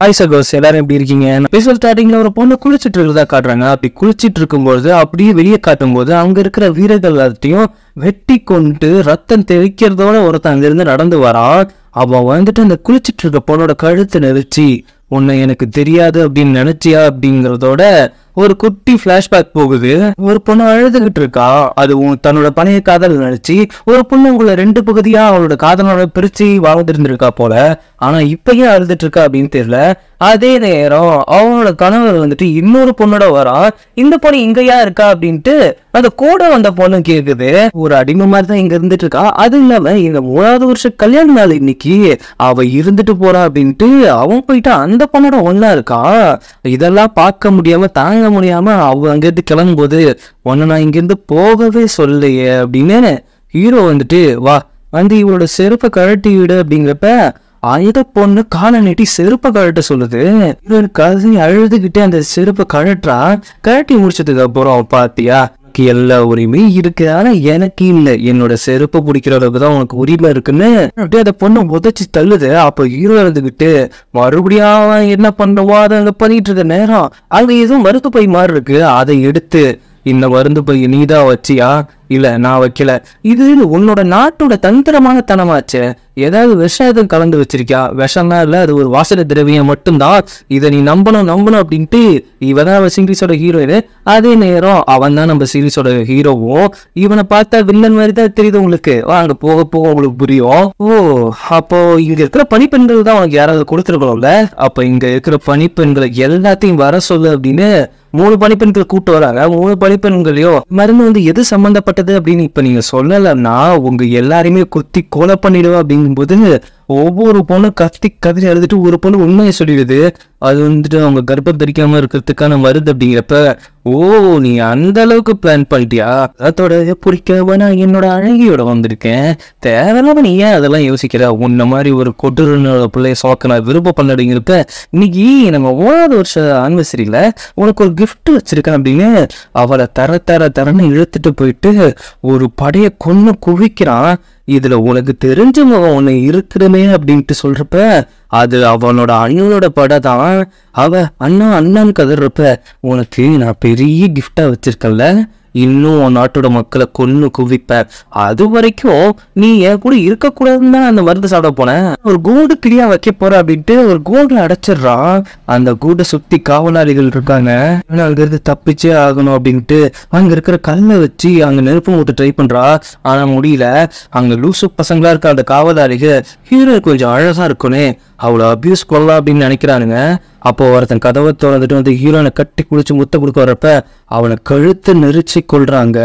Hi சகோஸ், எல்லாரும் எப்படி இருக்கீங்க? எபிசோட் ஸ்டார்டிங்ல ஒரு பொண்ணு குளிச்சிட்டு இருக்கிறதா காட்டுறாங்க. அப்படி குளிச்சிட்டு இருக்கும்போது அப்படியே வெளியே காட்டும் போது அங்க இருக்கிற வீரர்கள் எல்லாத்தையும் வெட்டி கொண்டு ரத்தம் தெளிக்கிறதோட ஒருத்தன் அங்கிருந்து நடந்து வரான். அவன் வந்துட்டு அந்த குளிச்சிட்டு இருக்க பொண்ணோட கழுத்தை நெரிச்சு, உன்னை எனக்கு தெரியாது அப்படின்னு நினைச்சியா அப்படிங்கறதோட ஒரு குட்டி பிளாஷ்பேக் போகுது. ஒரு பொண்ணு அழுதுகிட்டு இருக்கா. அது தன்னோட பழைய காதல் நினைச்சு ஒரு பொண்ணு உங்களை 2 பகுதியா அவளோட காதலோட பிரிச்சு வாழ்ந்துருந்துருக்கா போல. ஆனா இப்பயே அழுதுட்டு இருக்கா அப்படின்னு தெரியல. அதே நேரம் அவனோட கணவர் வந்துட்டு இன்னொரு பொண்ணோட வரா. இந்த பொண்ணு இங்கயா இருக்கா அப்படின்ட்டு அந்த கூட வந்த பொண்ணு கேக்குது. ஒரு அடிமை மாதிரி தான் இங்க இருந்துட்டு இருக்கா. அது இல்லாம இந்த 3வது வருஷம் கல்யாண நாள் இன்னைக்கு அவ இருந்துட்டு போறா அப்படின்ட்டு அவன் போயிட்டு அந்த பொண்ணோட ஒன்னா இருக்கா. இதெல்லாம் பார்க்க முடியாம தாங்க முடியாம அவ அங்கிருந்து கிளம்பும் போது, ஒன்னு நான் இங்கிருந்து போகவே சொல்லையே அப்படின்னு ஹீரோ வந்துட்டு வா வந்து இவளோட செருப்பை கழட்டி விடு அப்படிங்கிறப்ப அந்த பொண்ணு காலை நீட்டி செருப்பை கழட்ட சொல்லுது. இவன் கதை அழுதுகிட்டே அந்த செருப்பை கழட்டி முடிச்சதுக்கு அப்புறம் பாத்தியா எல்லா உரிமையும் இருக்கு, ஆனா எனக்கு இல்ல, என்னோட செருப்பை பிடிக்கிற அளவுக்கு தான் உனக்கு உரிமை இருக்குன்னு அப்படியே அந்த பொண்ணு உதச்சி தள்ளுது. அப்ப ஹீரோ இருந்துகிட்டு மறுபடியும் என்ன பண்ணுவோ அதை அங்க பண்ணிட்டு இருக்க நேரம் அங்க எதுவும் மருத்து பை மாதிரி இருக்கு. அதை எடுத்து, இந்த மருந்து பை நீதான் வச்சியா? இல்ல நான் வைக்கல, இது உன்னோட நாட்டோட தந்திரமான தனமாச்சு, ஏதாவது விஷம் எதுவும் கலந்து வச்சிருக்கியா? விஷம்லாம் இல்ல, அது ஒரு வாசனை திரவியம் மட்டும்தான், இதை நீ நம்பணும் அப்படின்ட்டு இவதான் சீரீஸோட ஹீரோயின். அதே நேரம் அவன் தான் நம்ம சீரீஸோட ஹீரோவும். இவனை பார்த்தா வில்லன் மாதிரி தான் தெரியுது உங்களுக்கு. அங்க போக போக உங்களுக்கு புரியும். ஓ, அப்போ இங்க இருக்கிற பணிப்பெண்கள் தான் உனக்கு யாராவது கொடுத்துருக்கணும்ல. அப்ப இங்க இருக்கிற பணிப்பெண்களை எல்லாத்தையும் வர சொல்லு அப்படின்னு 3 பணிப்பெண்கள் கூட்டு வராங்க. 3 பணிப்பெண்களையும் மருந்து வந்து எது சம்பந்தப்பட்டது அப்படின்னு இப்ப நீங்க சொல்லலன்னா உங்க எல்லாரையுமே குத்தி கொலை பண்ணிடுவோம் அப்படிங்கும்போது ஒவ்வொரு பொண்ணும் கதறி அழுதுட்டு ஒரு பொண்ணு உண்மையை சொல்லிடுது. அது வந்துட்டு அவங்க கர்ப்பம் தரிக்காம இருக்கிறதுக்கான மருந்து அப்படிங்கிறப்ப, ஓ நீ அந்த அளவுக்கு பிளான் பண்ணிட்டியா? அதோட பிடிக்காம நான் என்னோட அழகியோட வந்திருக்கேன், தேவையில்லாம நீ ஏன் அதெல்லாம் யோசிக்கிற? உன்ன மாதிரி ஒரு கொடூரனோட பிள்ளைய சோக்க நான் விருப்பம் பண்ணடிங்கிறப்ப, இன்னைக்கு நம்ம 3வது வருஷ ஆனிவர்சரியில உனக்கு ஒரு கிஃப்ட் வச்சிருக்கேன் அப்படின்னு அவளை தரன்னு இழுத்துட்டு போயிட்டு ஒரு படைய கொன்னு குவிக்கிறான். இதுல உனக்கு தெரிஞ்ச முகம் ஒண்ணு இருக்கிறமே அப்படின்ட்டு சொல்றப்ப, அது அவனோட அண்ணனோட படம் தான். அவ அண்ணான்னு கதறப்ப, உனக்கு நான் பெரிய கிஃப்டா வச்சிருக்கல, இன்னும் உன் நாட்டோட மக்களை கொன்னு குவிப்ப, அது வரைக்கும் நீ என் கூட இருக்கக்கூடாதுன்னு தான் அந்த மருந்து சாப்பிட போனேன், ஒரு கூடு கிளியா வைக்க போற அப்படின்ட்டு ஒரு கூடுல அடைச்சிடுறான். அந்த கூடை சுத்தி காவலாளிகள் இருக்காங்க. அங்கிருந்து தப்பிச்சே ஆகணும் அப்படின்ட்டு அங்க இருக்கிற கல்லை வச்சு அங்க நெருப்பு மூட்டு ட்ரை பண்றா. ஆனா முடியல. அங்க லூசு பசங்களா இருக்க அந்த காவலாளிகள் ஹீரோ கொஞ்சம் அழகா இருக்குன்னு அவளை அபியூஸ் கொள்ளலாம் அப்படின்னு நினைக்கிறானுங்க. அப்போ ஒருத்தன் கதவை திறந்துட்டு வந்து ஹீரோனை கட்டி குளிச்சு முத்த கொடுக்க வர்றப்ப அவனை கழுத்து நெரிச்சு கொள்றாங்க.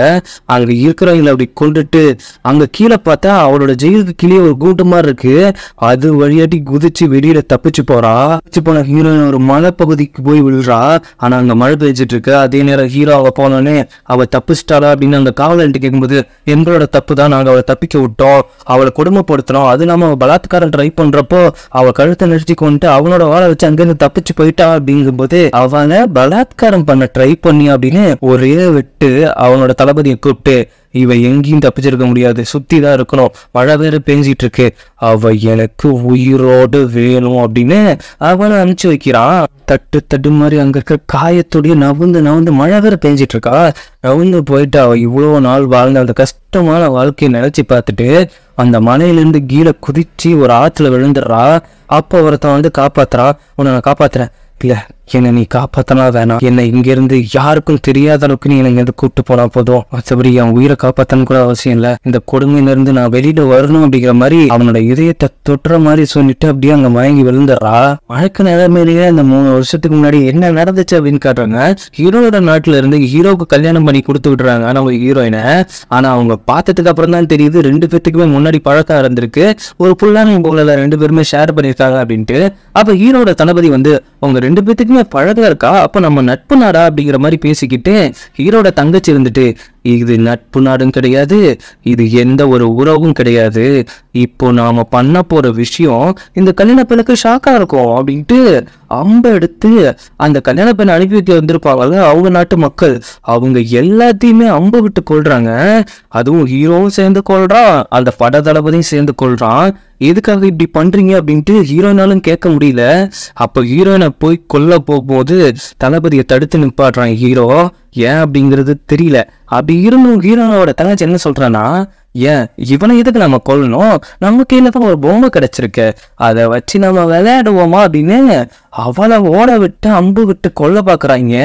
அங்க இருக்கிறவங்களை அப்படி கொண்டுட்டு அங்க கீழே பார்த்தா அவளோட ஜெயிலுக்கு கீழே ஒரு கூட்டு மாதிரி இருக்கு. அது வழியாட்டி குதிச்சு வெளியில தப்பிச்சு போறா. தப்பிச்சு போன ஹீரோயின் ஒரு மலை பகுதிக்கு போய் விழுறா. ஆனா அங்க மழை பெய்ஞ்சிட்டு இருக்கு. அதே நேரம் ஹீரோ அவ போனோடனே அவ தப்பிச்சிட்டாளா அப்படின்னு அந்த காவலன்ட்டு கேட்கும்போது, எங்களோட தப்பு தான், நாங்க அவளை தப்பிக்க விட்டோம், அவளை கொடுமைப்படுத்துறோம், அது இல்லாம அவ பலாத்காரம் ட்ரை பண்றப்போ அவ கழுத்தை நெரிச்சு கொண்டு அவனோட வாழை வச்சு அங்கிருந்து தப்பிச்சு போயிட்டா அப்படிங்கும்போது, அவனை பலாத்காரம் பண்ண ட்ரை பண்ணி அப்படின்னு ஒரே விட்டு அவனோட தளபதியை கூப்பிட்டு, இவ எங்கேயும் தப்பிச்சிருக்க முடியாது, சுத்தி தான் இருக்கணும், மழை வேற பேஞ்சிட்டு இருக்கு, அவ எனக்கு உயிரோடு வேணும் அப்படின்னு அவனை அனுப்பிச்சு வைக்கிறான். தட்டு மாதிரி அங்க இருக்கிற காயத்துடைய நவுந்து மழை வேற பேஞ்சிட்டு இருக்கா. நவுந்து போயிட்டு அவ இவ்வளவு நாள் வாழ்ந்த அந்த கஷ்டமான வாழ்க்கையை நினைச்சு பார்த்துட்டு அந்த மலையிலிருந்து கீழே குதிச்சு ஒரு ஆத்துல விழுந்துடுறா. அப்ப ஒருத்தன் வந்து காப்பாத்துறா. உன்னை நான் காப்பாத்துறேன், இல்ல என்னை நீ காப்பாத்தனா வேணாம், என்னை இங்க இருந்து யாருக்கும் தெரியாத அளவுக்கு நீ என்னை கூப்பிட்டு போனா போதும், மற்றபடி என் உயிரை காப்பாத்தன்னு கூட அவசியம் இல்ல, இந்த கொடுமையில இருந்து நான் வெளியில வரணும் அப்படிங்கிற மாதிரி அவனோட இதயத்தை தொட்டுற மாதிரி சொல்லிட்டு அப்படியே அங்க மயங்கி விழுந்துடுறா. வழக்கு நிலைமையிலேயே அந்த 3 வருஷத்துக்கு முன்னாடி என்ன நடந்துச்சு அப்படின்னு காட்டுறாங்க. ஹீரோட நாட்டுல இருந்து ஹீரோவுக்கு கல்யாணம் பண்ணி கொடுத்து விடுறாங்க நம்ம ஹீரோயினை. ஆனா அவங்க பார்த்ததுக்கு அப்புறம் தான் தெரியுது 2 பேத்துக்குமே முன்னாடி பழக்கம் இருந்திருக்கு, ஒரு புல்லான போல 2 பேருமே ஷேர் பண்ணியிருக்காங்க அப்படின்ட்டு. அப்ப ஹீரோட தளபதி வந்து, அவங்க 2 பேத்துக்குமே பழகம் இருக்கா, அப்ப நம்ம நட்பு நாடா அப்படிங்கிற மாதிரி பேசிக்கிட்டு ஹீரோட தங்கச்சி இருந்துட்டு, இது நட்பு நாடும் கிடையாது, இது எந்த ஒரு உறவும் கிடையாது. இப்போ நாம பண்ண போற விஷயம் இந்த கல்யாண பெண்ணுக்கு ஷாக்கா இருக்கும் அப்படின்ட்டு அம்ப எடுத்து அந்த கல்யாண பெண்ணை அனுப்பி வைக்க வந்திருப்பாங்கல்ல அவங்க நாட்டு மக்கள், அவங்க எல்லாத்தையுமே அம்பு விட்டு கொள்றாங்க. அதுவும் ஹீரோவும் சேர்ந்து கொள்றான், அந்த பட தளபதியும் சேர்ந்து கொள்றான். எதுக்காக இப்படி பண்றீங்க அப்படின்ட்டு ஹீரோயினாலும் கேட்க முடியல. அப்ப ஹீரோயினை போய் கொல்ல போகும்போது தளபதியை தடுத்து நிப்பாடுறான் ஹீரோ. ஏன் அப்படிங்கிறது தெரியல. அப்படி இருந்தும் ஹீரோனோட தங்கச்சி என்ன சொல்றான்னா, ஏன் இவனை எதுக்கு நம்ம கொல்லணும், நம்ம கையில தான் ஒரு பொம்மை கிடைச்சிருக்கு, அதை வச்சு நம்ம விளையாடுவோமா அப்படின்னு அவளை ஓட விட்டு அம்பு விட்டு கொல்ல பாக்குறாங்க.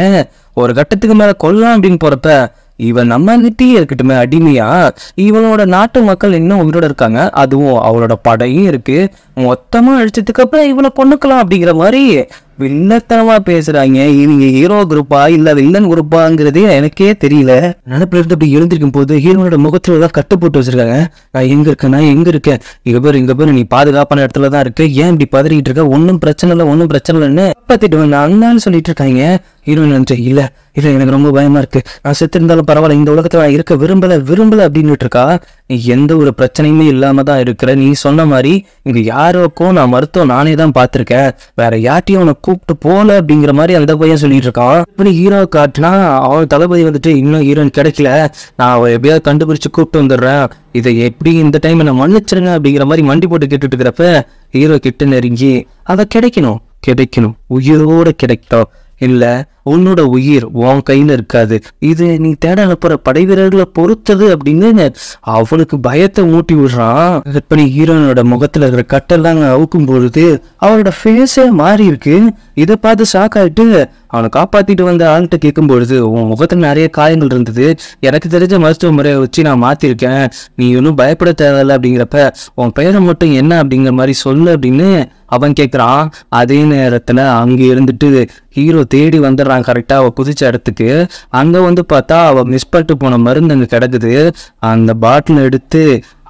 ஒரு கட்டத்துக்கு மேல கொல்லாம் அப்படின்னு போறப்ப இவன் நம்ம கிட்டே இருக்கட்டுமே அடிமையா, இவனோட நாட்டு மக்கள் இன்னும் உயிரோட இருக்காங்க, அதுவும் அவளோட படையும் இருக்கு, மொத்தமா அழிச்சதுக்கு அப்புறம் இவனை கொண்டுக்கலாம் அப்படிங்கிற மாதிரி வில்லத்தனமா பேசுறாங்க. இவங்க ஹீரோ குரூப்பா இல்ல வில்லன் குரூப்பாங்கிறதே எனக்கே தெரியல. நினைப்புல இருந்து அப்படி எழுந்திருக்கும் போது ஹீரோனோட முகத்துல தான் கட்டு போட்டு வச்சிருக்காங்க. நான் எங்க இருக்கேன் இங்க பேரு நீ பாதுகாப்பான இடத்துலதான் இருக்கு, ஏன் இப்படி பதறிட்டு இருக்க, ஒன்னும் பிரச்சனை இல்லைன்னு காப்பாத்திட்டு வந்த அண்ணான்னு சொல்லிட்டு இருக்காங்க. ஹீரோயின் வந்து இல்ல எனக்கு ரொம்ப பயமா இருக்கு, நான் செத்து இருந்தாலும் பரவாயில்ல, இந்த உலகத்துல நான் இருக்க விரும்பல அப்படின்னு இருக்கா. நீ எந்த ஒரு பிரச்சனையுமே இல்லாம தான் இருக்கிற, நீ சொன்ன மாதிரி இங்க யாருக்கும் நான் மருத்துவம் நானே தான் பாத்திருக்கேன், வேற யார்ட்டையும் உனக்கு கூப்பிட்டு போல அப்படிங்கிற மாதிரி அந்த பையன் சொல்லிட்டு இருக்கான். இப்படி ஹீரோ காட்டினா அவன் தளபதி வந்துட்டு இன்னும் ஹீரோயின் கிடைக்கல, நான் அவ எப்படியாவது கண்டுபிடிச்சு கூப்பிட்டு வந்துடுறேன், இதை எப்படி இந்த டைம் என்ன மன்னிச்சிருங்க அப்படிங்கிற மாதிரி மண்டி போட்டு கேட்டுட்டு இருக்கிறப்ப ஹீரோ கிட்ட நெருங்கி அதை கிடைக்கணும் உயிரோட கிடைக்கும், இல்ல உன்னோட உயிர் உன் கையில இருக்காது, இது நீ தேட அனுப்புற படை வீரர்களை பொறுத்தது அப்படின்னு அவனுக்கு பயத்தை மூட்டி விடுறான். இப்படி ஹீரோனோட முகத்துல இருக்கிற கட்டெல்லாம் அவுக்கும் பொழுது அவனோட ஃபேஸே மாறி இருக்கு. இதை பார்த்து ஷாக் ஆயிட்டு அவனை காப்பாத்திட்டு வந்த ஆள்கிட்ட கேட்கும் பொழுது, உன் முகத்துல நிறைய காயங்கள் இருந்தது, எனக்கு தெரிஞ்ச மருத்துவ முறையை வச்சு நான் மாத்திருக்கேன், நீ ஒன்னும் பயப்பட தேவையில்ல அப்படிங்கிறப்ப உன் பெயரை மட்டும் என்ன அப்படிங்கிற மாதிரி சொல்லு அப்படின்னு அவன் கேட்குறான். அதே நேரத்துல அங்க இருந்துட்டு ஹீரோ தேடி வந்துடுறான் கரெக்டா அவ குதிச்ச இடத்துக்கு. அங்க வந்து பார்த்தா அவ மிஸ் பண்ணிட்டு போன மருந்து அங்க கிடக்குது. அந்த பாட்டில் எடுத்து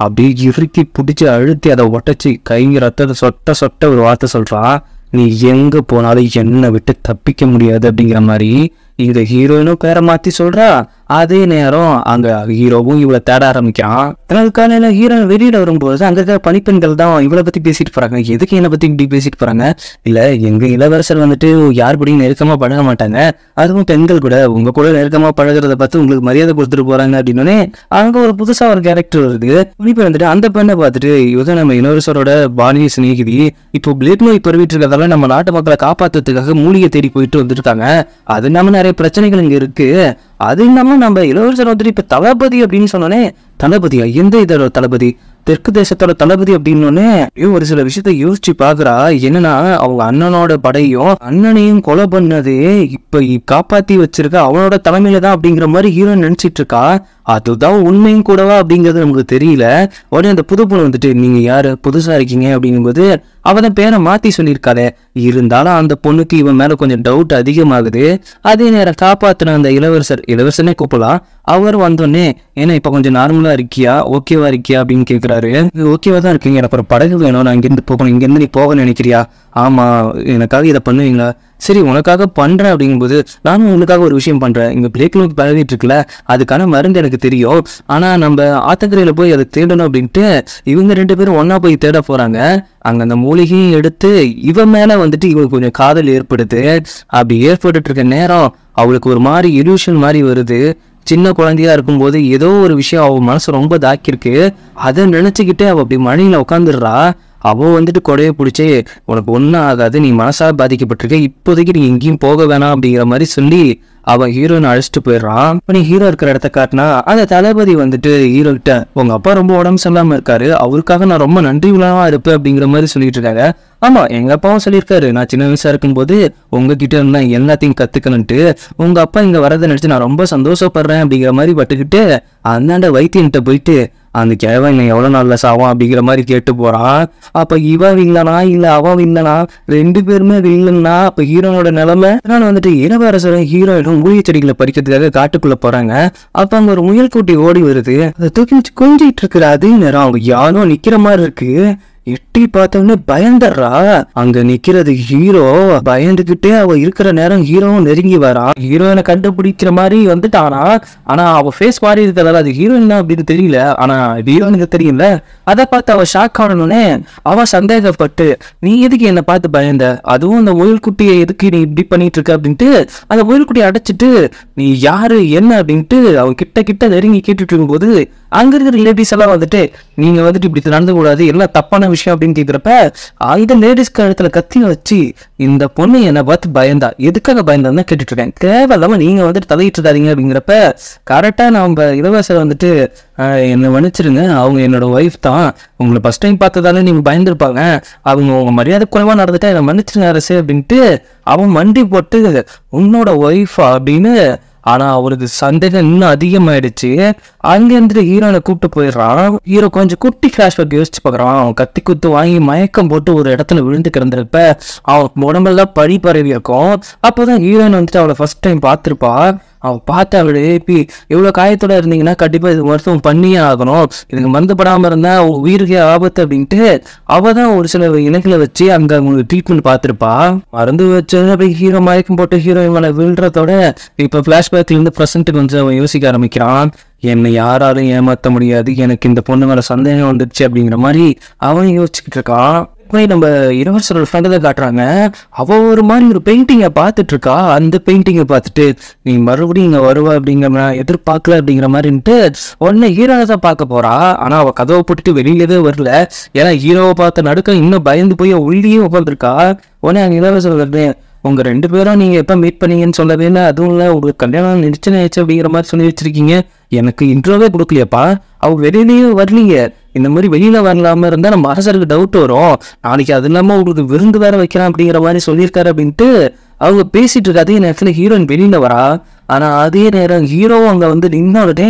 அப்படியே இறுக்கி பிடிச்சி அழுத்தி அதை ஒட்டச்சு கை ரத்தத்தை சொட்ட ஒரு வார்த்தை சொல்றான், நீ எங்க போனாலும் என்னை விட்டு தப்பிக்க முடியாது அப்படிங்கிற மாதிரி. இங்க ஹீரோயினும் பேரை மாத்தி சொல்றா. அதே நேரம் அங்க ஹீரோவும் இவளை தேட ஆரம்பிக்கான். தனது காலையில ஹீரோயின் வெளியில வரும்போது அங்க இருக்க பனிப்பெண்கள் தான் இவளை பத்தி பேசிட்டு போறாங்க. எதுக்கு என்னை பத்தி இப்படி பேசிட்டு போறாங்க, இல்ல எங்க இளவரசர் வந்துட்டு யார் கூடயும் நெருக்கமா பழக மாட்டாங்க, அதுவும் பெண்கள் கூட உங்க கூட நெருக்கமா பழகிறத பார்த்து உங்களுக்கு மரியாதை கொடுத்துட்டு போறாங்க அப்படின்னு அங்க ஒரு புதுசா ஒரு கேரக்டர் வருது. பனிப்பெண் வந்துட்டு அந்த பெண்ணை பார்த்துட்டு இவதான் நம்ம இளவரசரோட பாலிய சிநேகிதி, இப்போ பிளேட் நோய் பரவிட்டு இருக்கிறதால நம்ம நாட்டு மக்களை காப்பாத்துறதுக்காக மூலிகை தேடி போயிட்டு வந்துருக்காங்க, அது இல்லாம நிறைய பிரச்சனைகள் இங்க இருக்கு, அது இல்லாம நம்ம இளவரசர் வந்துட்டு இப்ப தளபதி அப்படின்னு சொன்னோன்னே, தளபதியா எந்த இதோட தளபதி, தெற்கு தேசத்தோட தளபதி அப்படின்னு ஒரு சில விஷயத்த யோசிச்சு பாக்குறா. என்னன்னா அவங்க அண்ணனோட படையும் அண்ணனையும் கொலை பண்ணது இப்ப காப்பாத்தி வச்சிருக்க அவனோட தலைமையில தான் அப்படிங்கிற மாதிரி ஹீரோ நினைச்சிட்டு இருக்கா. அதுதான் உண்மையும் கூடவா அப்படிங்கிறது நமக்கு தெரியல. உடனே அந்த புது பொண்ணு வந்துட்டு நீங்க யாரு புதுசா இருக்கீங்க அப்படிங்கும்போது அவன் பேரை மாத்தி சொல்லியிருக்காளே, இருந்தாலும் அந்த பொண்ணுக்கு இவன் மேல கொஞ்சம் டவுட் அதிகமாகுது. அதே நேரம் காப்பாத்துன அந்த இளவரசனே கூப்பிடலாம். அவர் வந்தோடனே ஏன்னா இப்ப கொஞ்சம் நார்மலா இருக்கியா, ஓகேவா இருக்கியா அப்படின்னு கேட்கிறாரு. ஓகேவா தான் இருக்கீங்க, எனக்கு ஒரு படகு வேணும், நான் இங்கிருந்து போகணும், இங்கிருந்து நீ போக நினைக்கிறியா, ஆமா எனக்காக இதை பண்ணுவீங்களா, சரி உனக்காக பண்றேன் அப்படிங்கும்போது நானும் உனக்காக ஒரு விஷயம் பண்றேன், இங்க பிளேக் நோய் பரவிட்டு இருக்குல்ல அதுக்கான மருந்து எனக்கு தெரியும், ஆனா நம்ம ஆத்தங்கரையில போய் அதை தேடணும் அப்படின்ட்டு இவங்க 2 பேரும் ஒன்னா போய் தேட போறாங்க. அங்க அந்த மூலிகையும் எடுத்து இவன் மேல வந்துட்டு இவங்களுக்கு கொஞ்சம் காதல் ஏற்படுது. அப்படி ஏற்பட்டு இருக்க நேரம் அவளுக்கு ஒரு மாதிரி இல்யூஷன் மாதிரி வருது. சின்ன குழந்தையா இருக்கும்போது ஏதோ ஒரு விஷயம் அவ மனசு ரொம்ப தாக்கிருக்கு, அதை நினைச்சுக்கிட்டு அவ அப்படி மழையில உட்காந்துடுறா. அவ வந்துட்டு கொடையை பிடிச்சி உனக்கு ஒன்றும் ஆகாது, நீ மனசாக பாதிக்கப்பட்டிருக்க, இப்போதைக்கு நீ எங்கேயும் போக வேணாம் அப்படிங்கிற மாதிரி சொல்லி அவன் ஹீரோயின் அழைச்சிட்டு போயிடுறான். இப்போ நீ ஹீரோ இருக்கிற இடத்த காட்டினா அந்த தளபதி வந்துட்டு ஹீரோ கிட்ட உங்க அப்பா ரொம்ப உடம்பு சரியில்லாம இருக்காரு, அவருக்காக நான் ரொம்ப நன்றி உள்ளவா இருப்பேன் அப்படிங்கிற மாதிரி சொல்லிட்டு இருக்காங்க. ஆமா எங்க அப்பாவும் சொல்லியிருக்காரு, நான் சின்ன வயசா இருக்கும்போது உங்ககிட்ட இருந்தா எல்லாத்தையும் கத்துக்கணும்ட்டு, உங்க அப்பா இங்க வரதை நினைச்சு நான் ரொம்ப சந்தோஷப்படுறேன் அப்படிங்கிற மாதிரி பட்டுக்கிட்டு அந்தாண்ட வைத்தியன்கிட்ட போயிட்டு அந்த கிழவன் எவ்வளவு நாள்ல சாவான் அப்படிங்கிற மாதிரி கேட்டு போறான். அப்ப இவன் வில்லனா இல்ல அவன் வில்லனா, 2 பேருமே வில்லன்னா அப்ப ஹீரோனோட நிலைமை. அதனால வந்துட்டு இளவரசரும் ஹீரோயினும் மூலிகை செடிகளை பறிக்கிறதுக்காக காட்டுக்குள்ள போறாங்க. அப்ப அங்க ஒரு முயல் கூட்டி ஓடி வருது, அதை தூக்கி கொஞ்சிட்டு இருக்கிற அதே நேரம் அவங்க யாரும் நிக்கிற மாதிரி இருக்கு. எட்டி பார்த்தோன்னே பயந்துடுறா. அங்க நிக்கிறது ஹீரோ. பயந்துகிட்டே அவ இருக்கிற நேரம் ஹீரோவும் நெருங்கி வரா. ஹீரோயினை கண்டுபிடிக்கிற மாதிரி வந்துட்டானா. ஆனா அவ ஃபேஸ் மாறி இருக்கிறதால அது ஹீரோயின் அப்படின்னு தெரியல. ஆனா ஹீரோயினுக்கு தெரியல. அதை பார்த்து அவ ஷாக் ஆனோடனே அவ சந்தேகப்பட்டு, நீ எதுக்கு என்னை பார்த்து பயந்த, அதுவும் அந்த முயல்குட்டியை எதுக்கு நீ இப்படி பண்ணிட்டு இருக்க அப்படின்ட்டு அந்த முயல்குட்டியை அடைச்சிட்டு நீ யாரு என்ன அப்படின்ட்டு அவன் கிட்ட கிட்ட நெருங்கி கேட்டுட்டு இருக்கும்போது அங்க இருக்கிற ரிலேட்டிவ்ஸ் எல்லாம் வந்துட்டு, நீங்க வந்துட்டு இப்படி நடந்து கூடாது, எல்லாம் தப்பான விஷயம் அப்படின்னு கேட்கிறப்ப அந்த லேடிஸ் கழுத்துல கத்திய வச்சு, இந்த பொண்ணு என்னை பார்த்து பயந்தா, எதுக்காக பயந்தான்னு கேட்டுட்டு இருக்கேன், தேவையில்லாம நீங்க வந்துட்டு தலையிட்டு இருக்காதீங்க அப்படிங்கிறப்ப கரெக்டா நம்ம இளவரசர் வந்துட்டு, என்னை மன்னிச்சிருங்க, அவங்க என்னோட ஒய்ஃப் தான், உங்களை ஃபர்ஸ்ட் டைம் பார்த்ததாலே நீங்க பயந்துருப்பாங்க, அவங்க உங்க மரியாதை குறைவா நடந்துட்டா என்னை மன்னிச்சிருங்க அரசு அப்படின்ட்டு அவன் மண்டி போட்டு உன்னோட ஒய்ஃபா அப்படின்னு. ஆனா அவருக்கு சந்தேகம் இன்னும் அதிகமாயிடுச்சு. அங்க இருந்துட்டு ஹீரோனை கூப்பிட்டு போயிடுறான். ஹீரோ கொஞ்சம் குட்டி ஃபிளாஷ்பேக் யோசிச்சு பாக்குறான். அவன் கத்தி குத்து வாங்கி மயக்கம் போட்டு ஒரு இடத்துல விழுந்து கிடந்திருப்ப அவன் உடம்பெல்லாம் பழி பரவி இருக்கும். அப்போதான் ஹீரோயின் வந்துட்டு அவளை ஃபர்ஸ்ட் டைம் பார்த்திருப்பா. அவன் பார்த்து அவளை எழுப்பி, எவ்வளவு காயத்தோட இருந்தீங்கன்னா கண்டிப்பா இது மருத்துவம் பண்ணியே ஆகணும், இதுக்கு மருந்து படாம இருந்தா உயிருக்கே ஆபத்து அப்படின்ட்டு அவ தான் ஒரு சில இணைகளை வச்சு அங்க அவங்களுக்கு ட்ரீட்மெண்ட் பார்த்திருப்பா. மருந்து வச்சு அப்படியே ஹீரோ மயக்கம் போட்டு ஹீரோயின் மேல விழுறதோட இப்ப பிளாஷ்பேக்ல இருந்து பிரசன்ட்டுக்கு வந்து அவன் யோசிக்க ஆரம்பிக்கிறான். என்னை யாராலும் ஏமாத்த முடியாது, எனக்கு இந்த பொண்ணு மேல சந்தேகம் வந்துருச்சு அப்படிங்கிற மாதிரி அவன் யோசிச்சுக்கிட்டு இருக்கான். நம்ம இளவரசரோட ஃப்ரெண்டை காட்டுறாங்க. அவ ஒரு மாதிரி ஒரு பெயிண்டிங்கை பார்த்துட்டு இருக்கா. அந்த பெயிண்டிங்கை பார்த்துட்டு நீ மறுபடியும் இங்க வருவா அப்படிங்கிற எதிர்பார்க்கல அப்படிங்கிற மாதிரின்ட்டு உடனே ஹீரோவை தான் பார்க்க போறா. ஆனா அவ கதவை போட்டுட்டு வெளியிலவே வரல. ஏன்னா ஹீரோவை பார்த்த நடுக்க இன்னும் பயந்து போய் உள்ளேயே உட்காந்துருக்கா. உடனே அங்க இளவரசர் வருது, உங்க 2 பேரும் நீங்க எப்ப மீட் பண்ணீங்கன்னு சொல்லவே இல்லை, அதுவும் இல்லை உங்களுக்கு கல்யாணம் நிச்சயம் ஆயிடுச்சு அப்படிங்கிற மாதிரி சொல்லி வச்சிருக்கீங்க, எனக்கு இன்ட்ரோவே கொடுக்கலையப்பா, அவங்க வெளியிலேயே வரலீங்க, இந்த மாதிரி வெளியில வரலாம இருந்தா நம்ம அரசருக்கு டவுட் வரும், நாளைக்கு அது இல்லாம உங்களுக்கு விருந்து வேற வைக்கலாம் அப்படிங்கிற மாதிரி சொல்லியிருக்காரு அப்படின்ட்டு அவங்க பேசிட்டு இருக்க. அதே நேரத்துல ஹீரோயின் வெளியில வரா. ஆனா அதே நேரம் ஹீரோவும் அங்க வந்து நின்னோடனே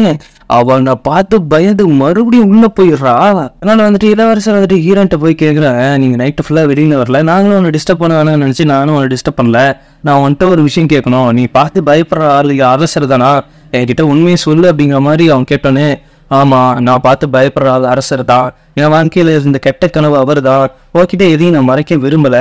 அவனை பார்த்து பயந்து மறுபடியும் உள்ள போயிடுறா. அதனால வந்துட்டு இளவரசர் வந்துட்டு ஹீரோன்ட்ட போய் கேட்குறேன், நீங்க நைட்டு ஃபுல்லா வெளியில வரல, நாங்களும் உன்னை டிஸ்டர்ப் பண்ண வேணாம்னு நினைச்சு நானும் உன்னை டிஸ்டர்ப் பண்ணல, நான் வந்துட்டு ஒரு விஷயம் கேட்கணும், நீ பார்த்து பயப்படுற ஆளு அரசர் தானா, என்கிட்ட உண்மையை சொல்லு அப்படிங்கிற மாதிரி அவன் கேட்டோன்னே, ஆமா நான் பார்த்து பயப்படுற ஆள் அரசர் தான், என் வாழ்க்கையில இருந்த கெட்ட கனவு அவர் தான், உன்கிட்ட எதையும் நான் மறைக்க விரும்பல,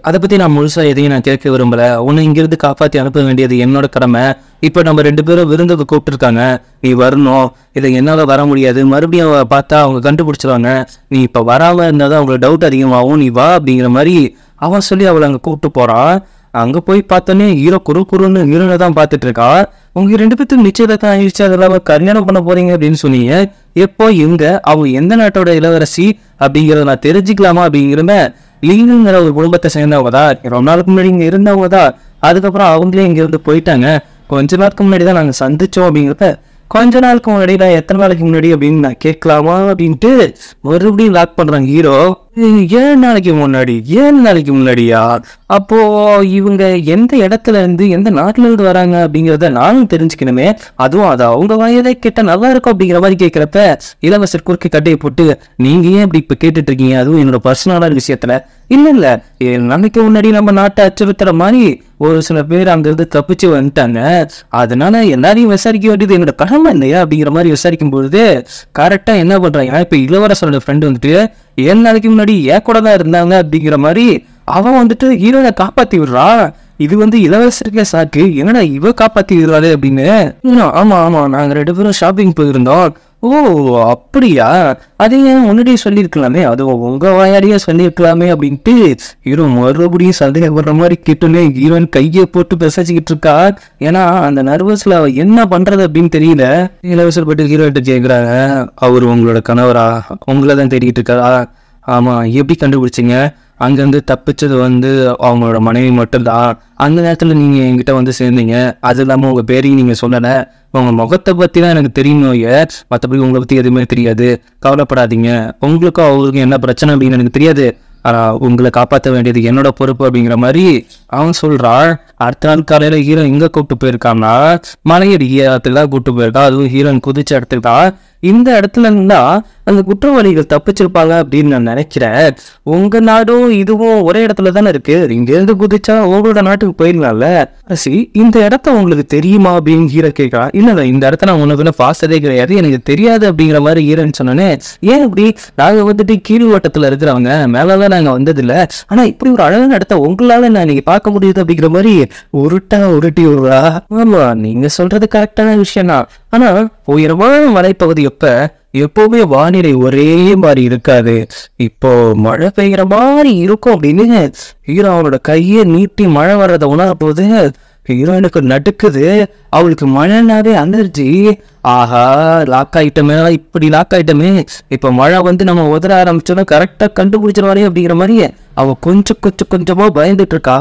அதை பத்தி நான் முழுசா எதையும் நான் கேட்க விரும்பல, உன்னை இங்கிருந்து காப்பாத்தி அனுப்ப வேண்டியது என்னோட கடமை, இப்ப நம்ம 2 பேரும் விருந்துக்கு கூப்பிட்டு இருக்காங்க, நீ வரணும், இதை என்னால வர முடியாது, மறுபடியும் பார்த்தா அவங்க கண்டுபிடிச்சிருவாங்க, நீ இப்ப வராம இருந்தாதான் அவங்களுக்கு டவுட் அதிகமாகும், நீ வா அப்படிங்கிற மாதிரி அவன் சொல்லி அவளை அங்க கூப்பிட்டு போறான். அங்க போய் பார்த்தோன்னே ஹீரோ குறுன்னு ஹீரோனை தான் பார்த்துட்டு இருக்கா. உங்க 2 பேத்துக்கு நிச்சயதான் ஆயிடுச்சு, அதெல்லாம் கல்யாணம் பண்ண போறீங்க அப்படின்னு சொன்னீங்க, எப்போ எங்க அவங்க எந்த நாட்டோட இளவரசி அப்படிங்கிறத நான் தெரிஞ்சுக்கலாமா அப்படிங்கிறத, லீனுங்கிற ஒரு குடும்பத்தை சேர்ந்தவங்க தான், ரொம்ப நாளுக்கு முன்னாடி இங்க இருந்தவங்க தான், அதுக்கப்புறம் அவங்களே இங்க இருந்து போயிட்டாங்க, கொஞ்ச நாளுக்கு முன்னாடி தான் நாங்க சந்திச்சோம் அப்படிங்கிறத, கொஞ்ச நாளுக்கு முன்னாடி நான் எத்தனை நாளைக்கு முன்னாடி அப்படின்னு நான் கேட்கலாமா அப்படின்ட்டு மறுபடியும் லாக் பண்றாங்க ஹீரோ. 7 நாளைக்கு முன்னாடியா, அப்போ இவங்க எந்த இடத்துல இருந்து எந்த நாட்டுல இருந்து வராங்க அப்படிங்கிறத நானும் தெரிஞ்சுக்கணுமே, அதுவும் அது அவங்க வயதை கேட்ட நல்லா இருக்கும் அப்படிங்கிற மாதிரி கேட்கிறப்ப இளவரசர் குறுக்கை கட்டையை போட்டு, நீங்க ஏன் இப்படி இப்ப கேட்டுட்டு இருக்கீங்க, அதுவும் என்னோட பர்சனலான விஷயத்துல, இல்ல 7 நாளைக்கு முன்னாடி நம்ம நாட்டை அச்சுறுத்துற மாதிரி ஒரு சில பேர் அங்க இருந்து தப்பிச்சு வந்துட்டாங்க, அதனால எல்லாரையும் விசாரிக்க வேண்டியது என்னோட கடமை இல்லையா அப்படிங்கிற மாதிரி விசாரிக்கும் பொழுது கரெக்டா என்ன பண்றாங்க, இப்ப இளவரசரோட ஃப்ரெண்டு வந்துட்டு 7 நாளைக்கு முன்னாடி ஏன் கூட தான் இருந்தாங்க அப்படிங்கிற மாதிரி அவன் வந்துட்டு ஹீரோனை காப்பாத்தி விடுறா. இது வந்து இளவரசருக்கே சாக்கு, என்னடா இவ காப்பாத்தி விடுறாரு அப்படின்னு. ஆமா நாங்க 2 பேரும் ஷாப்பிங் போயிருந்தோம். ஓ அப்படியா, அதையும் முன்னாடியே சொல்லியிருக்கலாமே, அது உங்க வாயாடியே சொல்லியிருக்கலாமே அப்படின்ட்டு ஹீரோ மறுபடியும் சந்தேகப்படுற மாதிரி கேட்டோன்னே ஹீரோயின் கையை போட்டு பெசாச்சிக்கிட்டு இருக்கா. ஏன்னா அந்த நர்வஸ்ல அவ என்ன பண்றது அப்படின்னு தெரியல. இளவரசர் பட்டு ஹீரோயிட்ட கேட்குறாங்க, அவர் உங்களோட கணவரா, உங்களை தான் தேடிக்கிட்டு இருக்காரா, ஆமா எப்படி கண்டுபிடிச்சிங்க, அங்கேருந்து தப்பிச்சது வந்து அவங்களோட மனைவி மட்டும்தான், அந்த நேரத்தில் நீங்கள் என்கிட்ட வந்து சேர்ந்தீங்க, அது இல்லாமல் உங்கள் பேரையும் நீங்கள் சொல்லலை, உங்கள் முகத்தை பற்றி தான் எனக்கு தெரியணும், மற்றபடி உங்களை பற்றி எதுவுமே தெரியாது, கவலைப்படாதீங்க, உங்களுக்கும் அவங்களுக்கும் என்ன பிரச்சனை அப்படின்னு எனக்கு தெரியாது, ஆனால் உங்களை காப்பாற்ற வேண்டியது என்னோட பொறுப்பு அப்படிங்கிற மாதிரி அவன் சொல்றான், அடுத்த நாள் காலையில ஹீரோ எங்க கூப்பிட்டு போயிருக்கான்னா மலையடி இடத்துக்கு தான் கூப்பிட்டு போயிருக்கான். அதுவும் ஹீரோயின் குதிச்ச இடத்துக்கு தான். இந்த இடத்துல இருந்தா அந்த குற்றவாளிகள் தப்பிச்சிருப்பாங்க அப்படின்னு நான் நினைக்கிறேன். உங்க நாடும் இதுவும் ஒரே இடத்துல தானே இருக்கு, இங்க இருந்து குதிச்சா உங்களோட நாட்டுக்கு போயிடலாம்ல. சரி, இந்த இடத்த உங்களுக்கு தெரியுமா அப்படின்னு ஹீரோ கேட்கறான். இல்ல இந்த இடத்த நான் உனக்கு பார்த்ததே கிடையாது, எனக்கு தெரியாது அப்படிங்கிற மாதிரி ஹீரோன்னு சொன்னோன்னே, ஏன் இப்படி நாங்க வந்துட்டு கீழ் வட்டத்துல இருக்கிறவங்க, மேலதான் நாங்க வந்தது இல்ல, ஆனா இப்படி ஒரு அழகான இடத்த உங்களால நான் நீங்க பார்க்க முடியுது அப்படிங்கிற மாதிரி உருட்டி விடுறா. ஆமா, நீங்க சொல்றது கரெக்டான விஷயம் தான். ஆனா உயரமான மலைப்பகுதி எப்பவுமே வானிலை ஒரே மாதிரி இருக்காது. இப்போ மழை பெய்யற மாதிரி இருக்கும் அப்படின்னு ஹீரோ அவனோட கையை நீட்டி மழை வர்றதை உணர போது ஹீரோயினுக்கு நடுக்குது. அவளுக்கு மழைனாவே அலர்ஜி. ஆஹா, லாக் ஆயிட்டமே, இப்படி லாக் ஆயிட்டமே, இப்ப மழை வந்து நம்ம உதற ஆரம்பிச்சோன்னா கரெக்டா கண்டுபிடிச்சிருவாரே அப்படிங்கிற மாதிரி அவ கொஞ்சமா பயந்துட்டு இருக்கா.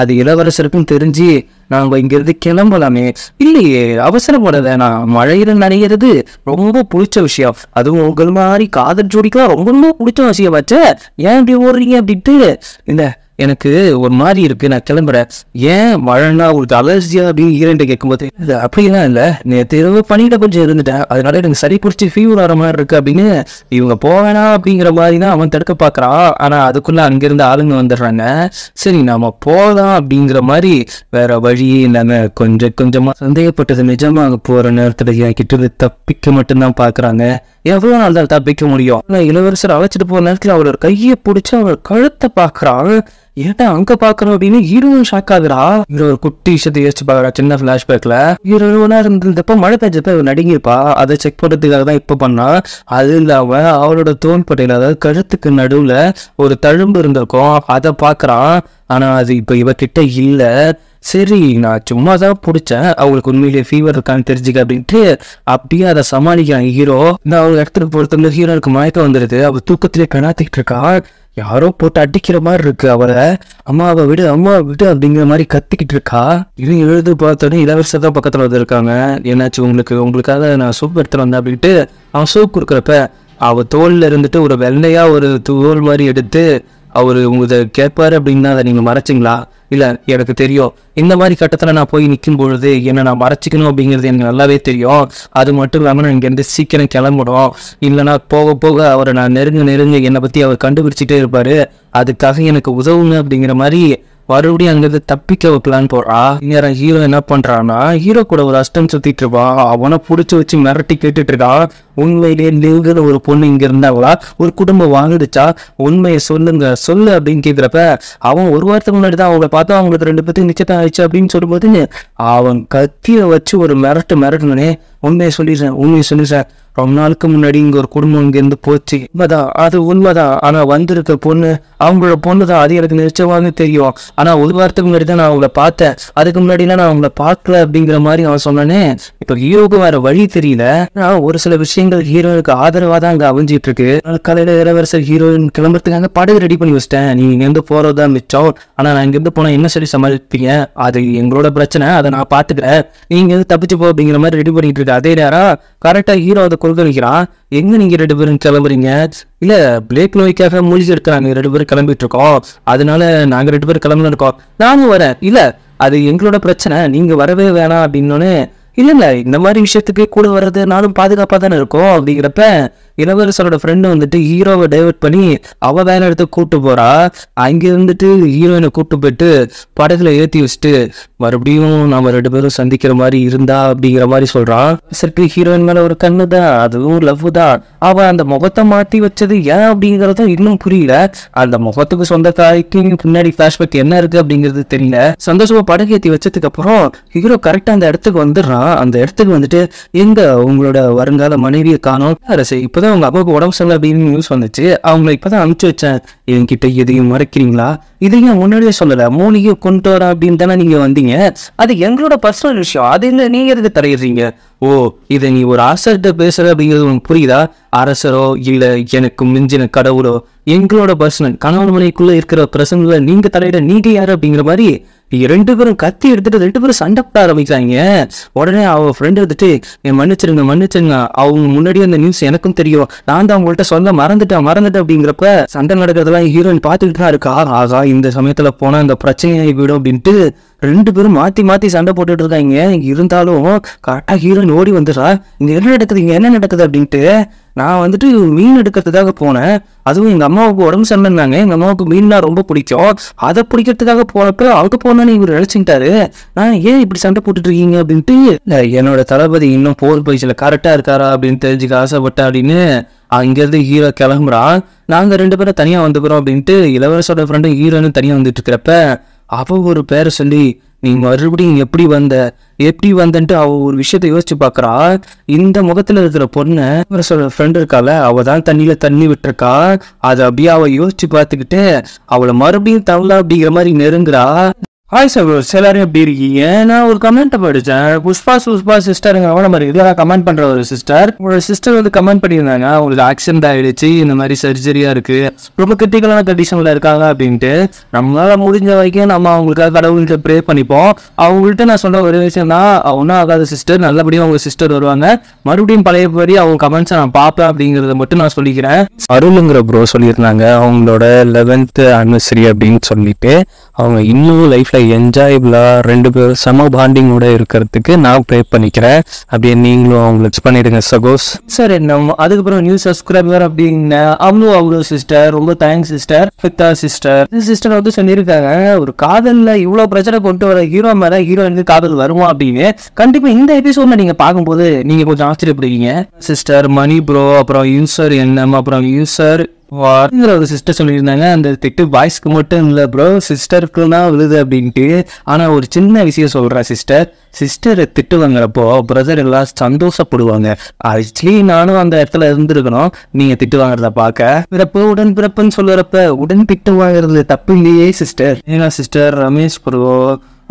அது இளவரசருக்கும் தெரிஞ்சு நாங்க இங்கிருந்து கிளம்பலாமே. இல்லையே, அவசரப்பட வேணாம், மழையில நனைகிறது ரொம்ப பிடிச்ச விஷயம், அதுவும் உங்கள் மாதிரி காதல் ஜோடிக்கெல்லாம் ரொம்ப பிடிச்ச விஷயம் வச்ச, ஏன் இப்படி ஓடுறீங்க அப்படின்ட்டு, இந்த எனக்கு ஒரு மாதிரி இருக்கு, நான் கிளம்புறேன், ஏன் மழைன்னா உங்களுக்கு அலர்ஜியா அப்படின்னு ஹீரோயின் கேட்கும்போது, அப்படிலாம் இல்ல, நேற்று இரவு பனியில கொஞ்சம் இருந்துட்டேன், அதனால எனக்கு சரி பிடிச்சி ஃபீவர் வர மாதிரி இருக்கு அப்படின்னு இவங்க போவேனா அப்படிங்கிற மாதிரி தான் அவன் தடுக்க பாக்குறான். ஆனா அதுக்குள்ள அங்கிருந்து ஆளுங்க வந்துடுறாங்க. சரி நாம போகலாம் அப்படிங்கிற மாதிரி வேற வழியே இல்லாம கொஞ்சமா சந்தேகப்பட்டது நிஜமாக போற நேரத்துல என் கிட்ட தப்பிக்க மட்டும்தான் பாக்குறாங்க. எவ்வளவு நாள் தான் தப்பிக்க முடியும்? இளவரசர் அழைச்சிட்டு போற நேரத்துல அவரோட கையை பிடிச்சு அவர் கழுத்தை பாக்குறான். ஏன்டா அங்க பாக்குறோம் அப்படின்னு ஹீரோயின் ஷாக் ஆகுறா. ஹீரோ ஒரு குட்டி விஷயத்தை யோசிச்சு பாக்குறா. சின்ன பிளாஷ்பேக்ல ஹீரோனா இருந்தப்ப மழை பெஞ்சப்ப நடுங்கிருப்பா, அதை செக் பண்றதுக்காக தான் இப்ப பண்ணா. அது இல்லாம அவளோட தோள்பட்டையில, அதாவது கழுத்துக்கு நடுவுல ஒரு தழும்பு இருந்திருக்கும், அதை பாக்குறான். ஆனா அது இப்ப இவகிட்ட இல்ல. சரி, நான் சும்மா தான் பிடிச்சேன், அவங்களுக்கு உண்மையிலேயே ஃபீவர் இருக்கான்னு தெரிஞ்சுக்க அப்படின்ட்டு அப்படியே அதை சமாளிக்கிறான் ஹீரோ. இந்த அவங்க இடத்துக்கு பொறுத்தவரை ஹீரோனுக்கு மயக்கம் வந்துடுது. அவ தூக்கத்திலே பெணாத்திக்கிட்டு இருக்கா. யாரோ போட்டு அடிக்கிற மாதிரி இருக்கு அவரை. அம்மாவை விடு அப்படிங்கிற மாதிரி கத்திக்கிட்டு இருக்கா. இவன் எழுது பார்த்தோன்னே இளவரசர் தான் பக்கத்துல வந்து இருக்காங்க. என்னாச்சு உங்களுக்காக நான் சூப் எடுத்துட்டு வந்தேன் அப்படின்ட்டு அவன் சூப் கொடுக்குறப்ப அவ தோல்ல இருந்துட்டு ஒரு வெள்ளையா ஒரு தோல் மாதிரி எடுத்து அவரு உங்களை கேட்பாரு அப்படின்னா அதை நீங்க மறைச்சிங்களா? இல்ல, எனக்கு தெரியும், இந்த மாதிரி கட்டத்துல நான் போய் நிற்கும் பொழுது என்ன நான் மறைச்சிக்கணும் அப்படிங்கிறது எனக்கு நல்லாவே தெரியும். அது மட்டும் இல்லாம நான் இங்கேருந்து சீக்கிரம் கிளம்பணும், இல்லைன்னா போக அவரை நான் நெருங்க என்னை பத்தி அவர் கண்டுபிடிச்சிட்டே இருப்பாரு, அதுக்காக எனக்கு உதவுங்க அப்படிங்கிற மாதிரி மறுபடியும் அங்கிருந்து தப்பிக்க வைக்கலான்னு போறா. நேரம் ஹீரோ என்ன பண்றான்னா, ஹீரோ கூட ஒரு அஷ்டம் சுத்திட்டு இருப்பான். அவனை புடிச்சு வச்சு மிரட்டி கேட்டுட்டு இருக்கான். உண்மையிலேயே நீங்கிற ஒரு பொண்ணு இங்க இருந்தாங்களா, ஒரு குடும்பம் வாழ்ந்துச்சா, உண்மையை சொல்லு அப்படின்னு கேட்கிறப்ப அவன் ஒரு வாரத்துக்கு முன்னாடி தான் அவங்களை பார்த்தா அவங்களுக்கு 2 பேருக்கு நிச்சயம் ஆயிடுச்சு அப்படின்னு சொல்லும்போது அவன் கத்திய வச்சு ஒரு மிரட்டுனே, உண்மையை சொல்லிடுறேன், ரொம்ப நாளுக்கு முன்னாடி இங்க ஒரு குடும்பம் இங்க இருந்து போச்சு, அது உண்மைதான். ஆனா வந்திருக்க பொண்ணு அவங்களோட பொண்ணுதான், அது எனக்கு நிச்சயமாக தெரியும். ஆனா ஒரு வாரத்துக்கு முன்னாடி தான் நான் அவங்கள பார்த்தேன், அதுக்கு முன்னாடிலாம் நான் அவங்கள பார்க்கல அப்படிங்கிற மாதிரி அவன் சொன்னானே. இப்ப ஹீரோக்கு வேற வழி தெரியல. ஒரு சில விஷயங்கள் ஹீரோனுக்கு ஆதரவா தான் அங்க அமைஞ்சிட்டு இருக்கு. காலையில இளவரசர் ஹீரோயின் கிளம்புறதுக்காக படகு ரெடி பண்ணி வச்சிட்டேன், நீ இங்க இருந்து போறதுதான் மிச்சம், ஆனா நான் இங்க இருந்து போனா என்ன சொல்லி சமாளிப்பீங்க, அது எங்களோட பிரச்சனை, அதை நான் பாத்துக்கிறேன், நீங்க தப்பிச்சு போ அப்படிங்கிற மாதிரி ரெடி பண்ணிட்டு இருக்க. அதே நேரம் கரெக்டா ஹீரோ அதை கொள்கைக்கிறான். எங்க நீங்க 2 பேரும் கிளம்புறீங்க? இல்ல, பிளேக் நோய்க்காக மூழ்கி இருக்கிறாங்க, 2 பேரும் கிளம்பிட்டு இருக்கோம், அதனால நாங்க 2 பேரும் கிளம்புன்னு இருக்கோம், நானும் வரேன். இல்ல, அது எங்களோட பிரச்சனை, நீங்க வரவே வேணாம் அப்படின்னோன்னு, இல்ல இந்த மாதிரி விஷயத்துக்கு கூட வர்றது நானும் பாதுகாப்பா தானே இருக்கும் அப்படிங்கிறப்ப இளவரசரோட ஃப்ரெண்டு வந்துட்டு ஹீரோவை டைவர்ட் பண்ணி அவ வேற இடத்துக்கு கூப்பிட்டு போறா. அங்க இருந்துட்டு ஹீரோயினை கூப்பிட்டு போயிட்டு படகுல ஏற்றி வச்சுட்டு மறுபடியும் நம்ம 2 பேரும் சந்திக்கிற மாதிரி இருந்தா அப்படிங்கிற மாதிரி சொல்றான். சரி, ஹீரோயின் மேல ஒரு கண்ணு தான், அதுவும் லவ் தான். அவன் அந்த முகத்தை மாத்தி வச்சது ஏன் அப்படிங்கறதும் இன்னும் புரியல. அந்த முகத்துக்கு சொந்த தாய்க்கு பின்னாடி பிளாஷ்பேக் என்ன இருக்கு அப்படிங்கிறது தெரியல. சந்தோஷமா படகு ஏற்றி வச்சதுக்கு அப்புறம் ஹீரோ கரெக்டா அந்த இடத்துக்கு வந்துடுறான். அந்த இடத்துக்கு வந்துட்டு, எங்க உங்களோட வருங்கால மனைவியை காணோம், அரசு இப்பதான் உங்க அப்பாவுக்கு உடம்பு சரியில்லை அப்படின்னு நியூஸ் வந்துச்சு, அவங்களை இப்பதான் அனுப்பிச்சு வச்சேன், என்கிட்ட எதையும் மறைக்கிறீங்களா, இதையும் முன்னாடியே சொல்லல, மூலிகை கொண்டு வர அப்படின்னு தானே நீங்க வந்தீங்க, அது எங்களோட பர்சனல் விஷயம், அது இல்லை நீங்க எதுக்கு தரையிறீங்க? ஓ, இதை நீ ஒரு அரசர்கிட்ட பேசுற அப்படிங்கிறது உனக்கு புரியுதா? அரசரோ இல்ல எனக்கு மிஞ்சின கடவுளோ எங்களோட பர்சனல் கணவன் மனைக்குள்ள இருக்கிற பிரச்சனைல நீங்க தலையிட நீங்க யாரு அப்படிங்கிற மாதிரி ரெண்டு பேரும் கத்தி எடுத்துட்டு ரெண்டு பேரும் சண்டை போட ஆரம்பிச்சாங்க. உடனே அவ ஃப்ரெண்ட் வந்துட்டு என் மன்னிச்சிருங்க அவங்க முன்னாடியே அந்த நியூஸ் எனக்கும் தெரியும், நான் தான் அவங்கள்ட்ட சொல்ல மறந்துட்டேன் அப்படிங்கிறப்ப சண்டை நடக்கிறதெல்லாம் ஹீரோயின் பார்த்துக்கிட்டு தான் இருக்கா. ஆகா இந்த சமயத்துல போனா இந்த பிரச்சனையை விடும் அப்படின்ட்டு ரெண்டு பேரும் மாத்தி சண்டை போட்டுட்டு இருக்காங்க. இருந்தாலும் கரெக்டா ஹீரோயின் ஓடி வந்துடுறா. இங்க என்ன நடக்குது அப்படின்ட்டு. நான் வந்துட்டு மீன் எடுக்கிறதுக்காக போனேன், அதுவும் எங்க அம்மாவுக்கு உடம்பு சரியில்லைன்னாங்க, எங்க அம்மாவுக்கு மீன்னா ரொம்ப பிடிக்கும், அதை பிடிக்கிறதுக்காக போனப்ப அவங்க போனோன்னு இவர் நினைச்சுட்டாரு. நான் ஏன் இப்படி சண்டை போட்டுட்டு இருக்கீங்க அப்படின்ட்டு, என்னோட தளபதி இன்னும் போர் பயிற்சியில கரெக்டா இருக்காரா அப்படின்னு தெரிஞ்சுக்க ஆசைப்பட்டேன் அப்படின்னு அங்கிருந்து ஹீரோ கிளம்புறான். நாங்க ரெண்டு பேரும் தனியா வந்துக்கிறோம் அப்படின்ட்டு இளவரசோட ஃப்ரெண்டும் ஹீரோன்னு தனியா வந்துட்டு இருக்கிறப்ப அவ ஒரு பேரை சொல்லி நீ மறுபடியும் எப்படி வந்தன்ட்டு அவ ஒரு விஷயத்த யோசிச்சு பாக்குறா. இந்த முகத்துல இருக்கிற பொண்ணு இளவரசோட ஃப்ரெண்ட் இருக்கால, அவ தான் தண்ணி விட்டுருக்கா. அதை அப்படியே அவ யோசிச்சு பார்த்துக்கிட்டு அவளை மறுபடியும் தவளா அப்படிங்கிற மாதிரி நெருங்குறா. ஹாய் சகோஸ், எல்லாரும் எப்படி இருக்கீங்க? நான் ஒரு கமெண்ட் படித்தேன், புஷ்பா சிஸ்டருங்க மாதிரி இதெல்லாம் கமெண்ட் பண்ற ஒரு சிஸ்டர், உங்களோட சிஸ்டர் வந்து கமெண்ட் பண்ணியிருந்தாங்க அவங்களுக்கு ஆக்சிடென்ட் ஆயிடுச்சு, இந்த மாதிரி சர்ஜரியா இருக்கு, ரொம்ப கிரிட்டிக்கலான கண்டிஷன்ல இருக்காங்க அப்படின்ட்டு. நம்மளால முடிஞ்ச வரைக்கும் நம்ம அவங்களுக்காக கடவுள்கிட்ட ப்ரே பண்ணிப்போம். அவங்கள்ட்ட நான் சொல்ற ஒரு விஷயம் தான், ஒன்றும் ஆகாத சிஸ்டர், நல்லபடியும் அவங்க சிஸ்டர் வருவாங்க, மறுபடியும் பழையபடி அவங்க கமெண்ட்ஸை நான் பார்ப்பேன் அப்படிங்கிறத மட்டும் நான் சொல்லிக்கிறேன். அருளுங்கிற ப்ரோ சொல்லியிருந்தாங்க அவங்களோட 11th anniversary அப்படின்னு சொல்லிட்டு அவங்க இன்னும் லைஃப்ல என்ஜாயபிளா ரெண்டு பேரும் செம பாண்டிங்கோட இருக்கிறதுக்கு நான் ப்ரே பண்ணிக்கிறேன். அப்படியே நீங்களும் அவங்களுக்கு பண்ணிடுங்க சகோஸ். சார் என்ன அதுக்கப்புறம் நியூ சப்ஸ்கிரைபர் அப்படின்னு அவ்வளோ சிஸ்டர், ரொம்ப தேங்க்ஸ் சிஸ்டர். பித்தா சிஸ்டர் வந்து சொல்லியிருக்காங்க, ஒரு காதல்ல இவ்வளவு பிரச்சனை கொண்டு வர ஹீரோ மேல ஹீரோயினுக்கு காதல் வருமா அப்படின்னு. கண்டிப்பா இந்த எபிசோட்ல நீங்க பார்க்கும்போது நீங்க கொஞ்சம் ஆச்சரியப்படுவீங்க. சிஸ்டர் மணி ப்ரோ, அப்புறம் யூசர் என்எம், அப்புறம் யூசர் ஒரு சிஸ்டர் சொல்லியிருந்தாங்க, அந்த திட்டு பாய்ஸ்க்கு மட்டும் இல்லை ப்ரோ சிஸ்டருக்கு தான் விழுது அப்படின்ட்டு. ஆனா ஒரு சின்ன விஷயம் சொல்றேன், சிஸ்டரை திட்டு வாங்குறப்போ பிரதர் எல்லாம் சந்தோஷப்படுவாங்க. ஆக்சுவலி நானும் அந்த இடத்துல இருந்திருக்கணும், நீங்க திட்டு வாங்குறத பார்க்க. பிறப்பு உடன் பிறப்புன்னு சொல்லுறப்ப உடன் திட்டு வாங்குறது தப்பு இல்லையே சிஸ்டர். ஏன்னா சிஸ்டர் ரமேஷ் ப்ரோ,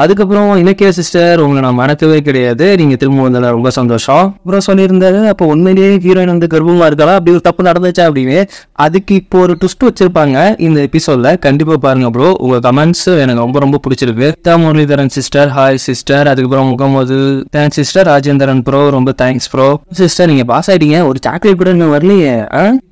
அதுக்கப்புறம் இலக்கிய சிஸ்டர் உங்களை நான் மறக்கவே கிடையாது, நீங்க திரும்ப வந்தால ரொம்ப சந்தோஷம். அப்புறம் சொல்லியிருந்தாரு அப்போ உண்மையிலேயே ஹீரோயின் வந்து கர்ப்பமா இருக்கலாம், அப்படி ஒரு தப்பு நடந்துச்சா அப்படின்னு. அதுக்கு இப்போ ஒரு ட்விஸ்ட் வச்சிருப்பாங்க இந்த எபிசோட்ல, கண்டிப்பா பாருங்க ப்ரோ. உங்க கமெண்ட்ஸ் எனக்கு ரொம்ப பிடிச்சிருக்கு. Muralidharan sister, hi sister. அதுக்கப்புறம் Mohammed thanks sister. Rajendran bro, ரொம்ப தேங்க்ஸ் ப்ரோ. சிஸ்டர் நீங்க பாஸ் ஆயிட்டீங்க, ஒரு சாக்லேட் கூட இன்னும் வரலையே.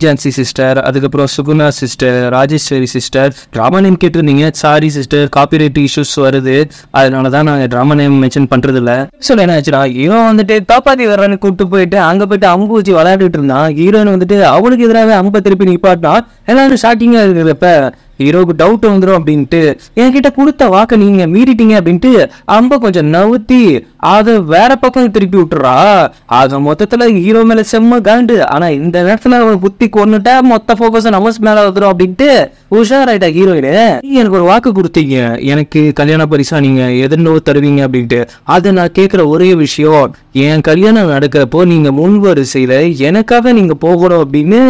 ஜான்சி சிஸ்டர், அதுக்கப்புறம் Suguna sister, Rajeswari sister. Drama name கேட்டிருந்தீங்க, சாரி சிஸ்டர், காப்பிரைட் இஷ்யூஸ் வருது, அதனாலதான் நாங்க டிராமா நேம் மென்ஷன் பண்றது இல்ல. சொல்ல என்ன ஆச்சுடா, இவன் வந்துட்டு காப்பாத்தி வர்றான்னு கூப்பிட்டு போயிட்டு அங்க போயிட்டு அம்பு வச்சு விளையாடிட்டு இருந்தான். ஹீரோயின் வந்துட்டு அவளுக்கு எதிராக அம்பை திருப்பி நிப்பாட்டினா. எல்லாரும் ஷாக்கிங்கா இருக்கிறப்ப ஹீரோக்கு டவுட் வந்துடும் அப்படின்ட்டு, என்கிட்ட கொடுத்த வாக்க நீங்க மீறிட்டீங்க அப்படின்ட்டு அம்ப கொஞ்சம் நவுத்தி அதை வேற பக்கம் திருப்பி விட்டுறா. ஆக மொத்தத்துல ஹீரோ மேல செம்ம காண்டு. ஆனா இந்த நேரத்துல அவன் புத்தி கொண்டுட்டா மொத்த போக்கஸ் நம்ம மேல வந்துடும் அப்படின்ட்டு உஷாராயிட்டா ஹீரோயினு. நீங்க எனக்கு ஒரு வாக்கு கொடுத்தீங்க, எனக்கு கல்யாண பரிசா நீங்க எதிர்னோ தருவீங்க அப்படின்ட்டு. அதை நான் கேட்கிற ஒரே விஷயம், என் கல்யாணம் நடக்கிறப்போ நீங்க முன் வரிசையில எனக்காக நீங்க போகணும் அப்படின்னு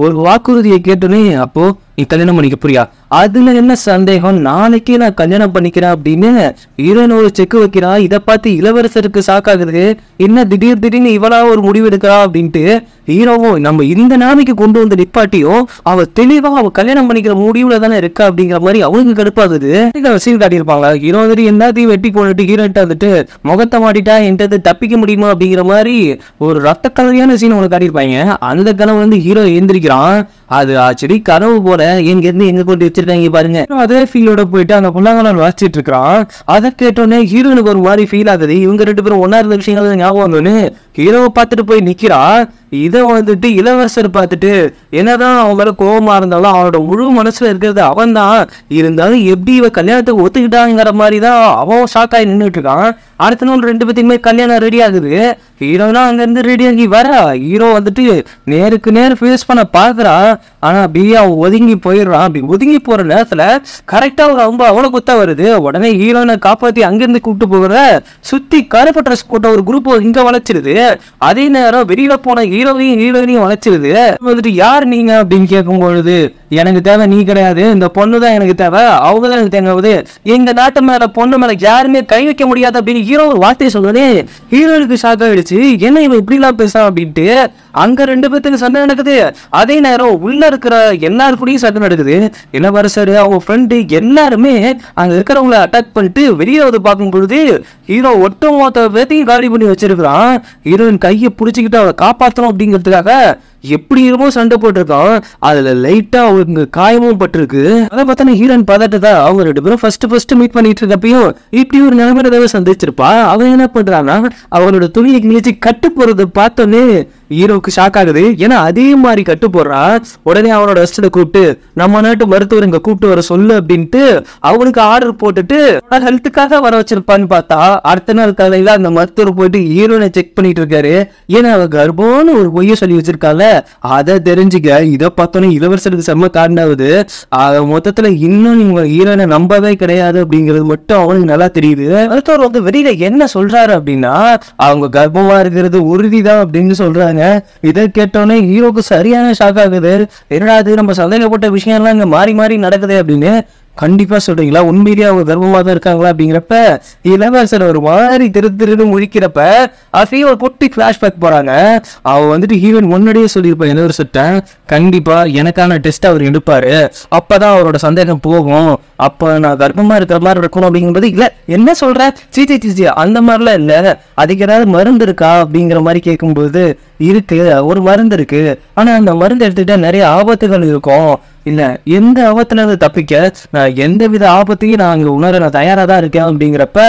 ஒரு வாக்குறுதியை கேட்டோன்னே, அப்போ நீ கல்யாணம் பண்ணிக்க புரியா? அதுல என்ன சந்தேகம், நாளைக்கே நான் கல்யாணம் பண்ணிக்கிறேன் அப்படின்னு ஹீரோயின் ஒரு செக் வைக்கிறா. இதை பார்த்து இளவரசருக்கு சாக்காகுது, என்ன திடீர்னு இவளா ஒரு முடிவு எடுக்கிறா அப்படின்ட்டு. ஹீரோவும் நம்ம இந்த நாளைக்கு கொண்டு வந்து நிப்பாட்டியும் அவ தெளிவா அவ கல்யாணம் பண்ணிக்கிற முடிவுல தானே இருக்கா அப்படிங்கிற மாதிரி அவனுக்கு கடுப்பாகுது. சீன் காட்டியிருப்பாங்க, ஹீரோ வந்துட்டு எல்லாத்தையும் வெட்டி போட்டுட்டு ஹீரோயிட்ட வந்துட்டு முகத்தை மாட்டிட்டா என்கிட்ட தப்பிக்க முடியுமா அப்படிங்கிற மாதிரி ஒரு ரத்த கலவையான சீன் உனக்கு காட்டியிருப்பாங்க. அந்த கனவு வந்து ஹீரோ எழுந்திருக்கிறான். அது ஆக்சுவலி கனவு போல எங்க இருந்து எங்க கொண்டு வச்சிருக்காங்க பாருங்க. அதே ஃபீலோட போயிட்டு அந்த புல்லாங்கலாம் வாசிச்சுட்டு இருக்கான். அதை கேட்டோன்னே ஹீரோனுக்கு ஒரு மாதிரி ஃபீல் ஆகுது. இவங்க ரெண்டு பேரும் ஒன்னா இருந்த விஷயங்கள் ஞாபகம் வந்தோன்னு ஹீரோவை பார்த்துட்டு போய் நிக்கிறா. இதை வந்துட்டு இளவரசர் பார்த்துட்டு என்னதான் அவன் மேல கோபமா இருந்தாலும் அவனோட முழு மனசுல இருக்கிறது அவன் தான். இருந்தாலும் எப்படி இவ கல்யாணத்துக்கு ஒத்துக்கிட்டாங்கிற மாதிரி தான் அவன் ஷாக் ஆகி நின்றுட்டு இருக்கான். அடுத்த நாள் ரெண்டு பேத்துக்குமே கல்யாணம் ரெடி ஆகுது. ஹீரோனா அங்க இருந்து ரெடி ஆகி வர, ஹீரோ வந்துட்டு நேருக்கு நேர் ஃபேஸ் பண்ண பாக்குறா. ஆனா அப்படியே அவன் ஒதுங்கி போயிடுறான். அப்படி ஒதுங்கி போற நேரத்துல கரெக்டா ஒரு அம்பு அவனை குத்த வருது. உடனே ஹீரோனை காப்பாத்தி அங்கிருந்து கூப்பிட்டு போகிற சுத்தி கருப்பு ட்ரெஸ் போட்ட ஒரு குரூப் இங்க வளைச்சிருது. அதே நேரம் வெளியில போன ஹீரோயினையும் வளைச்சிருது. வந்துட்டு யார் நீங்க அப்படின்னு கேட்கும் பொழுது எனக்கு தேவை நீ கிடையாது, இந்த பொண்ணு தான் எனக்கு தேவை, அவங்க தான் எனக்கு தேங்காவது, எங்க நாட்டு மேல பொண்ணு மேல யாருமே கை வைக்க முடியாது அப்படின்னு ஹீரோ ஒரு வார்த்தையை சொன்னோடனே ஹீரோனுக்கு ஷாக் ஆயிடுச்சு. என்ன இவன் இப்படி எல்லாம் பேசுறான் அப்படின்ட்டு. அங்க 2 பேத்துக்கு சண்டை நடக்குது. அதே நேரம் உள்ள இருக்கிற எல்லாருக்கூடயும் சண்டை நடக்குது. இளவரசர் அவங்க ஃப்ரெண்டு எல்லாருமே அங்க இருக்கிறவங்களை அட்டாக் பண்ணிட்டு வெளியே வந்து பார்க்கும் பொழுது ஹீரோ ஒட்டுமொத்த பேத்தையும் காலி பண்ணி வச்சிருக்கிறான். ஹீரோயின் கையை பிடிச்சிக்கிட்டு அவளை காப்பாற்றணும் அப்படிங்கிறதுக்காக எப்படி இருமோ சண்டை போட்டிருக்கான். அதுல லைட்டா அவங்க காயமும் பட்டிருக்கு. அதை பார்த்தா ஹீரோயின் பதட்டதா அவங்க 2 பேரும் ஃபர்ஸ்ட் மீட் பண்ணிட்டு இருக்கப்பயும் இப்படி ஒரு நிலைமையை சந்திச்சிருப்பா. அவன் என்ன பண்றான்னா அவனோட துணியை கிழிச்சு கட்டு போறதை பார்த்தோன்னே ஹீரோக்கு ஷாக் ஆகுது. ஏன்னா அதே மாதிரி கட்டு போடுறான். உடனே அவனோட ஹஸ்டனை கூப்பிட்டு நம்ம நாட்டு மருத்துவர் இங்க கூப்பிட்டு வர சொல்லு அப்படின்ட்டு அவனுக்கு ஆர்டர் போட்டுட்டு ஹெல்த்துக்காக வர வச்சிருப்பான்னு பார்த்தா அடுத்த நாள் காலையில அந்த மருத்துவர் போயிட்டு ஹீரோனை செக் பண்ணிட்டு இருக்காரு. ஏன்னா அவ கர்ப்பம்னு ஒரு பொய்ய சொல்லி வச்சிருக்காங்க. அதை தெரிஞ்சுக்க இதை பார்த்தோன்னே இளவரசருக்கு செம்ம காரணாவது. மொத்தத்துல இன்னும் நீங்க ஹீரோனை நம்பவே கிடையாது அப்படிங்கிறது மட்டும் அவனுக்கு நல்லா தெரியுது. மருத்துவர் வந்து வெளியில என்ன சொல்றாரு அப்படின்னா அவங்க கர்ப்பமா இருக்கிறது உறுதிதான் அப்படின்னு சொல்றாங்க. இதை கேட்டோன்னே ஹீரோக்கு சரியான ஷாக் ஆகுது. என்னடா அது நம்ம சந்தேகப்பட்ட விஷயம் எல்லாம் இங்க மாறி மாறி நடக்குது அப்படின்னு. கண்டிப்பா சொல்றீங்களா, உண்மையிலேயே அவங்க கர்ப்பமா தான் இருக்காங்களா அப்படிங்கிறப்ப இளவரசர் ஒரு மாதிரி திருன்னு முழிக்கிறப்ப அப்படியே ஒரு குட்டி பிளாஷ்பேக் போறாங்க. அவ வந்துட்டு ஹீரோயின் முன்னாடியே சொல்லியிருப்பா இளவரசர்ட்ட கண்டிப்பா எனக்கான டெஸ்ட் அவர் எடுப்பாரு, அப்பதான் அவரோட சந்தேகம் போகும், அப்ப நான் கர்ப்பமா இருக்கிற மாதிரி இருக்கணும் அப்படிங்கும்போது இல்ல என்ன சொல்ற சீச்சி அந்த மாதிரிலாம் இல்ல, அதுக்கு ஏதாவது மருந்து இருக்கா அப்படிங்கிற மாதிரி கேட்கும்போது இருக்கு, ஒரு மருந்து இருக்கு, ஆனா அந்த மருந்து எடுத்துக்கிட்டா நிறைய ஆபத்துகள் இருக்கும், இல்ல எந்த ஆபத்துல இருந்து தப்பிக்க நான் எந்த வித ஆபத்தையும் நான் அங்க உணர நான் தயாரா தான் இருக்கேன் அப்படிங்கிறப்ப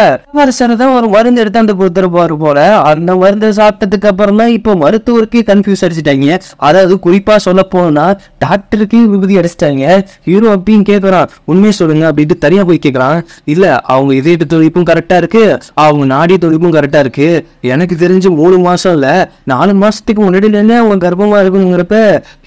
தான் ஒரு மருந்து எடுத்து அந்த கொடுத்துருப்பாரு போல. அந்த மருந்து சாப்பிட்டதுக்கு அப்புறம் தான் இப்போ மருத்துவருக்கு கன்ஃபியூஸ் அடிச்சுட்டாங்க. அதாவது குறிப்பா சொல்ல போனா டாக்டருக்கு விபதி அடிச்சிட்டாங்க. ஹீரோ அப்படின்னு கேட்கறான் உண்மையை சொல்லுங்க அப்படின்ட்டு தனியா போய் கேட்கறான். இல்ல அவங்க இதய துடிப்பும் கரெக்டா இருக்கு, அவங்க நாடி துடிப்பும் கரெக்டா இருக்கு, எனக்கு தெரிஞ்சு 3 மாசம் இல்ல 4 மாசத்துக்கு முன்னாடி அவங்க கர்ப்பமா இருக்குங்கிறப்ப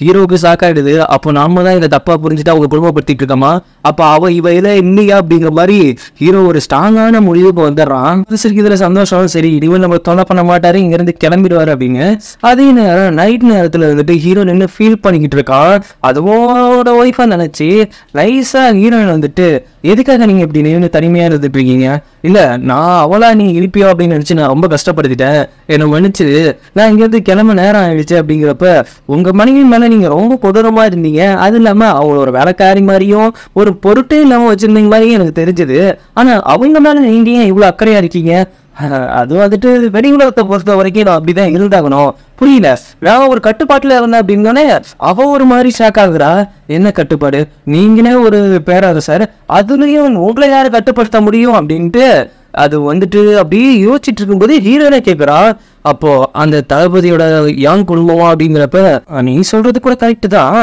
ஹீரோவுக்கு சாக்காயிடுது. அப்போ நாம தான் இதை தப்பா புரிஞ்சுட்டு அவங்க குடும்பப்படுத்திட்டு இருக்கோமா, அப்ப அவ இவையில இல்லையா அப்படிங்கிற மாதிரி ஹீரோ ஒரு ஸ்ட்ராங்கான முடிவுக்கு வந்துடுறான். இதுல சந்தோஷம், சரி இனிமேல் நம்ம தொலை பண்ண மாட்டாரு, இங்க இருந்து கிளம்பிடுவாரு அப்படின்னு. அதே நேரம் நைட் நேரத்துல வந்துட்டு ஹீரோ நின்று ஃபீல் பண்ணிக்கிட்டு இருக்கான். அதுவோட ஒய்ஃபா நினைச்சு நைஸா ஹீரோயின் வந்துட்டு எதுக்காக நீங்க இப்படி நின்று தனிமையா இருந்துட்டு இருக்கீங்க, இல்ல நான் அவளா நீங்க இருப்பியோ அப்படின்னு நினைச்சு நான் ரொம்ப கஷ்டப்படுத்திட்டேன், என்ன மன்னிச்சு நான் இங்க இருந்து கிளம்ப நேரம் ஆயிடுச்சு அப்படிங்கிறப்ப உங்க மனைவி மேல நீங்க ரொம்ப கொடூரமா இருந்தீங்க, அது இல்லாம அவங்களோட வேலைக்காரி மாதிரியும் ஒரு பொருட்டே இல்லாம வச்சிருந்தீங்க மாதிரியும் எனக்கு தெரிஞ்சது, ஆனா அவங்க மேல நீங்க ஏன் இவ்வளவு அக்கறையா இருக்கீங்க, அது வந்துட்டு வெளி உலகத்தை பொறுத்த வரைக்கும் நான் அப்படிதான் இருந்தாகணும், புரியல நான் ஒரு கட்டுப்பாட்டுல இருந்தேன் அப்படின்னோடனே அவ ஒரு மாதிரி ஷாக் ஆகுறா. என்ன கட்டுப்பாடு, நீங்களே ஒரு பேரரசர், அதுலயும் உங்களை யாரு கட்டுப்படுத்த முடியும் அப்படின்ட்டு அது வந்துட்டு அப்படியே யோசிச்சுட்டு இருக்கும்போது ஹீரோனை கேட்கிறா. அப்போ அந்த தளபதியோட யாங் குடும்பமா அப்படிங்கிறப்ப நீ சொல்றது கூட கரெக்ட் தான்,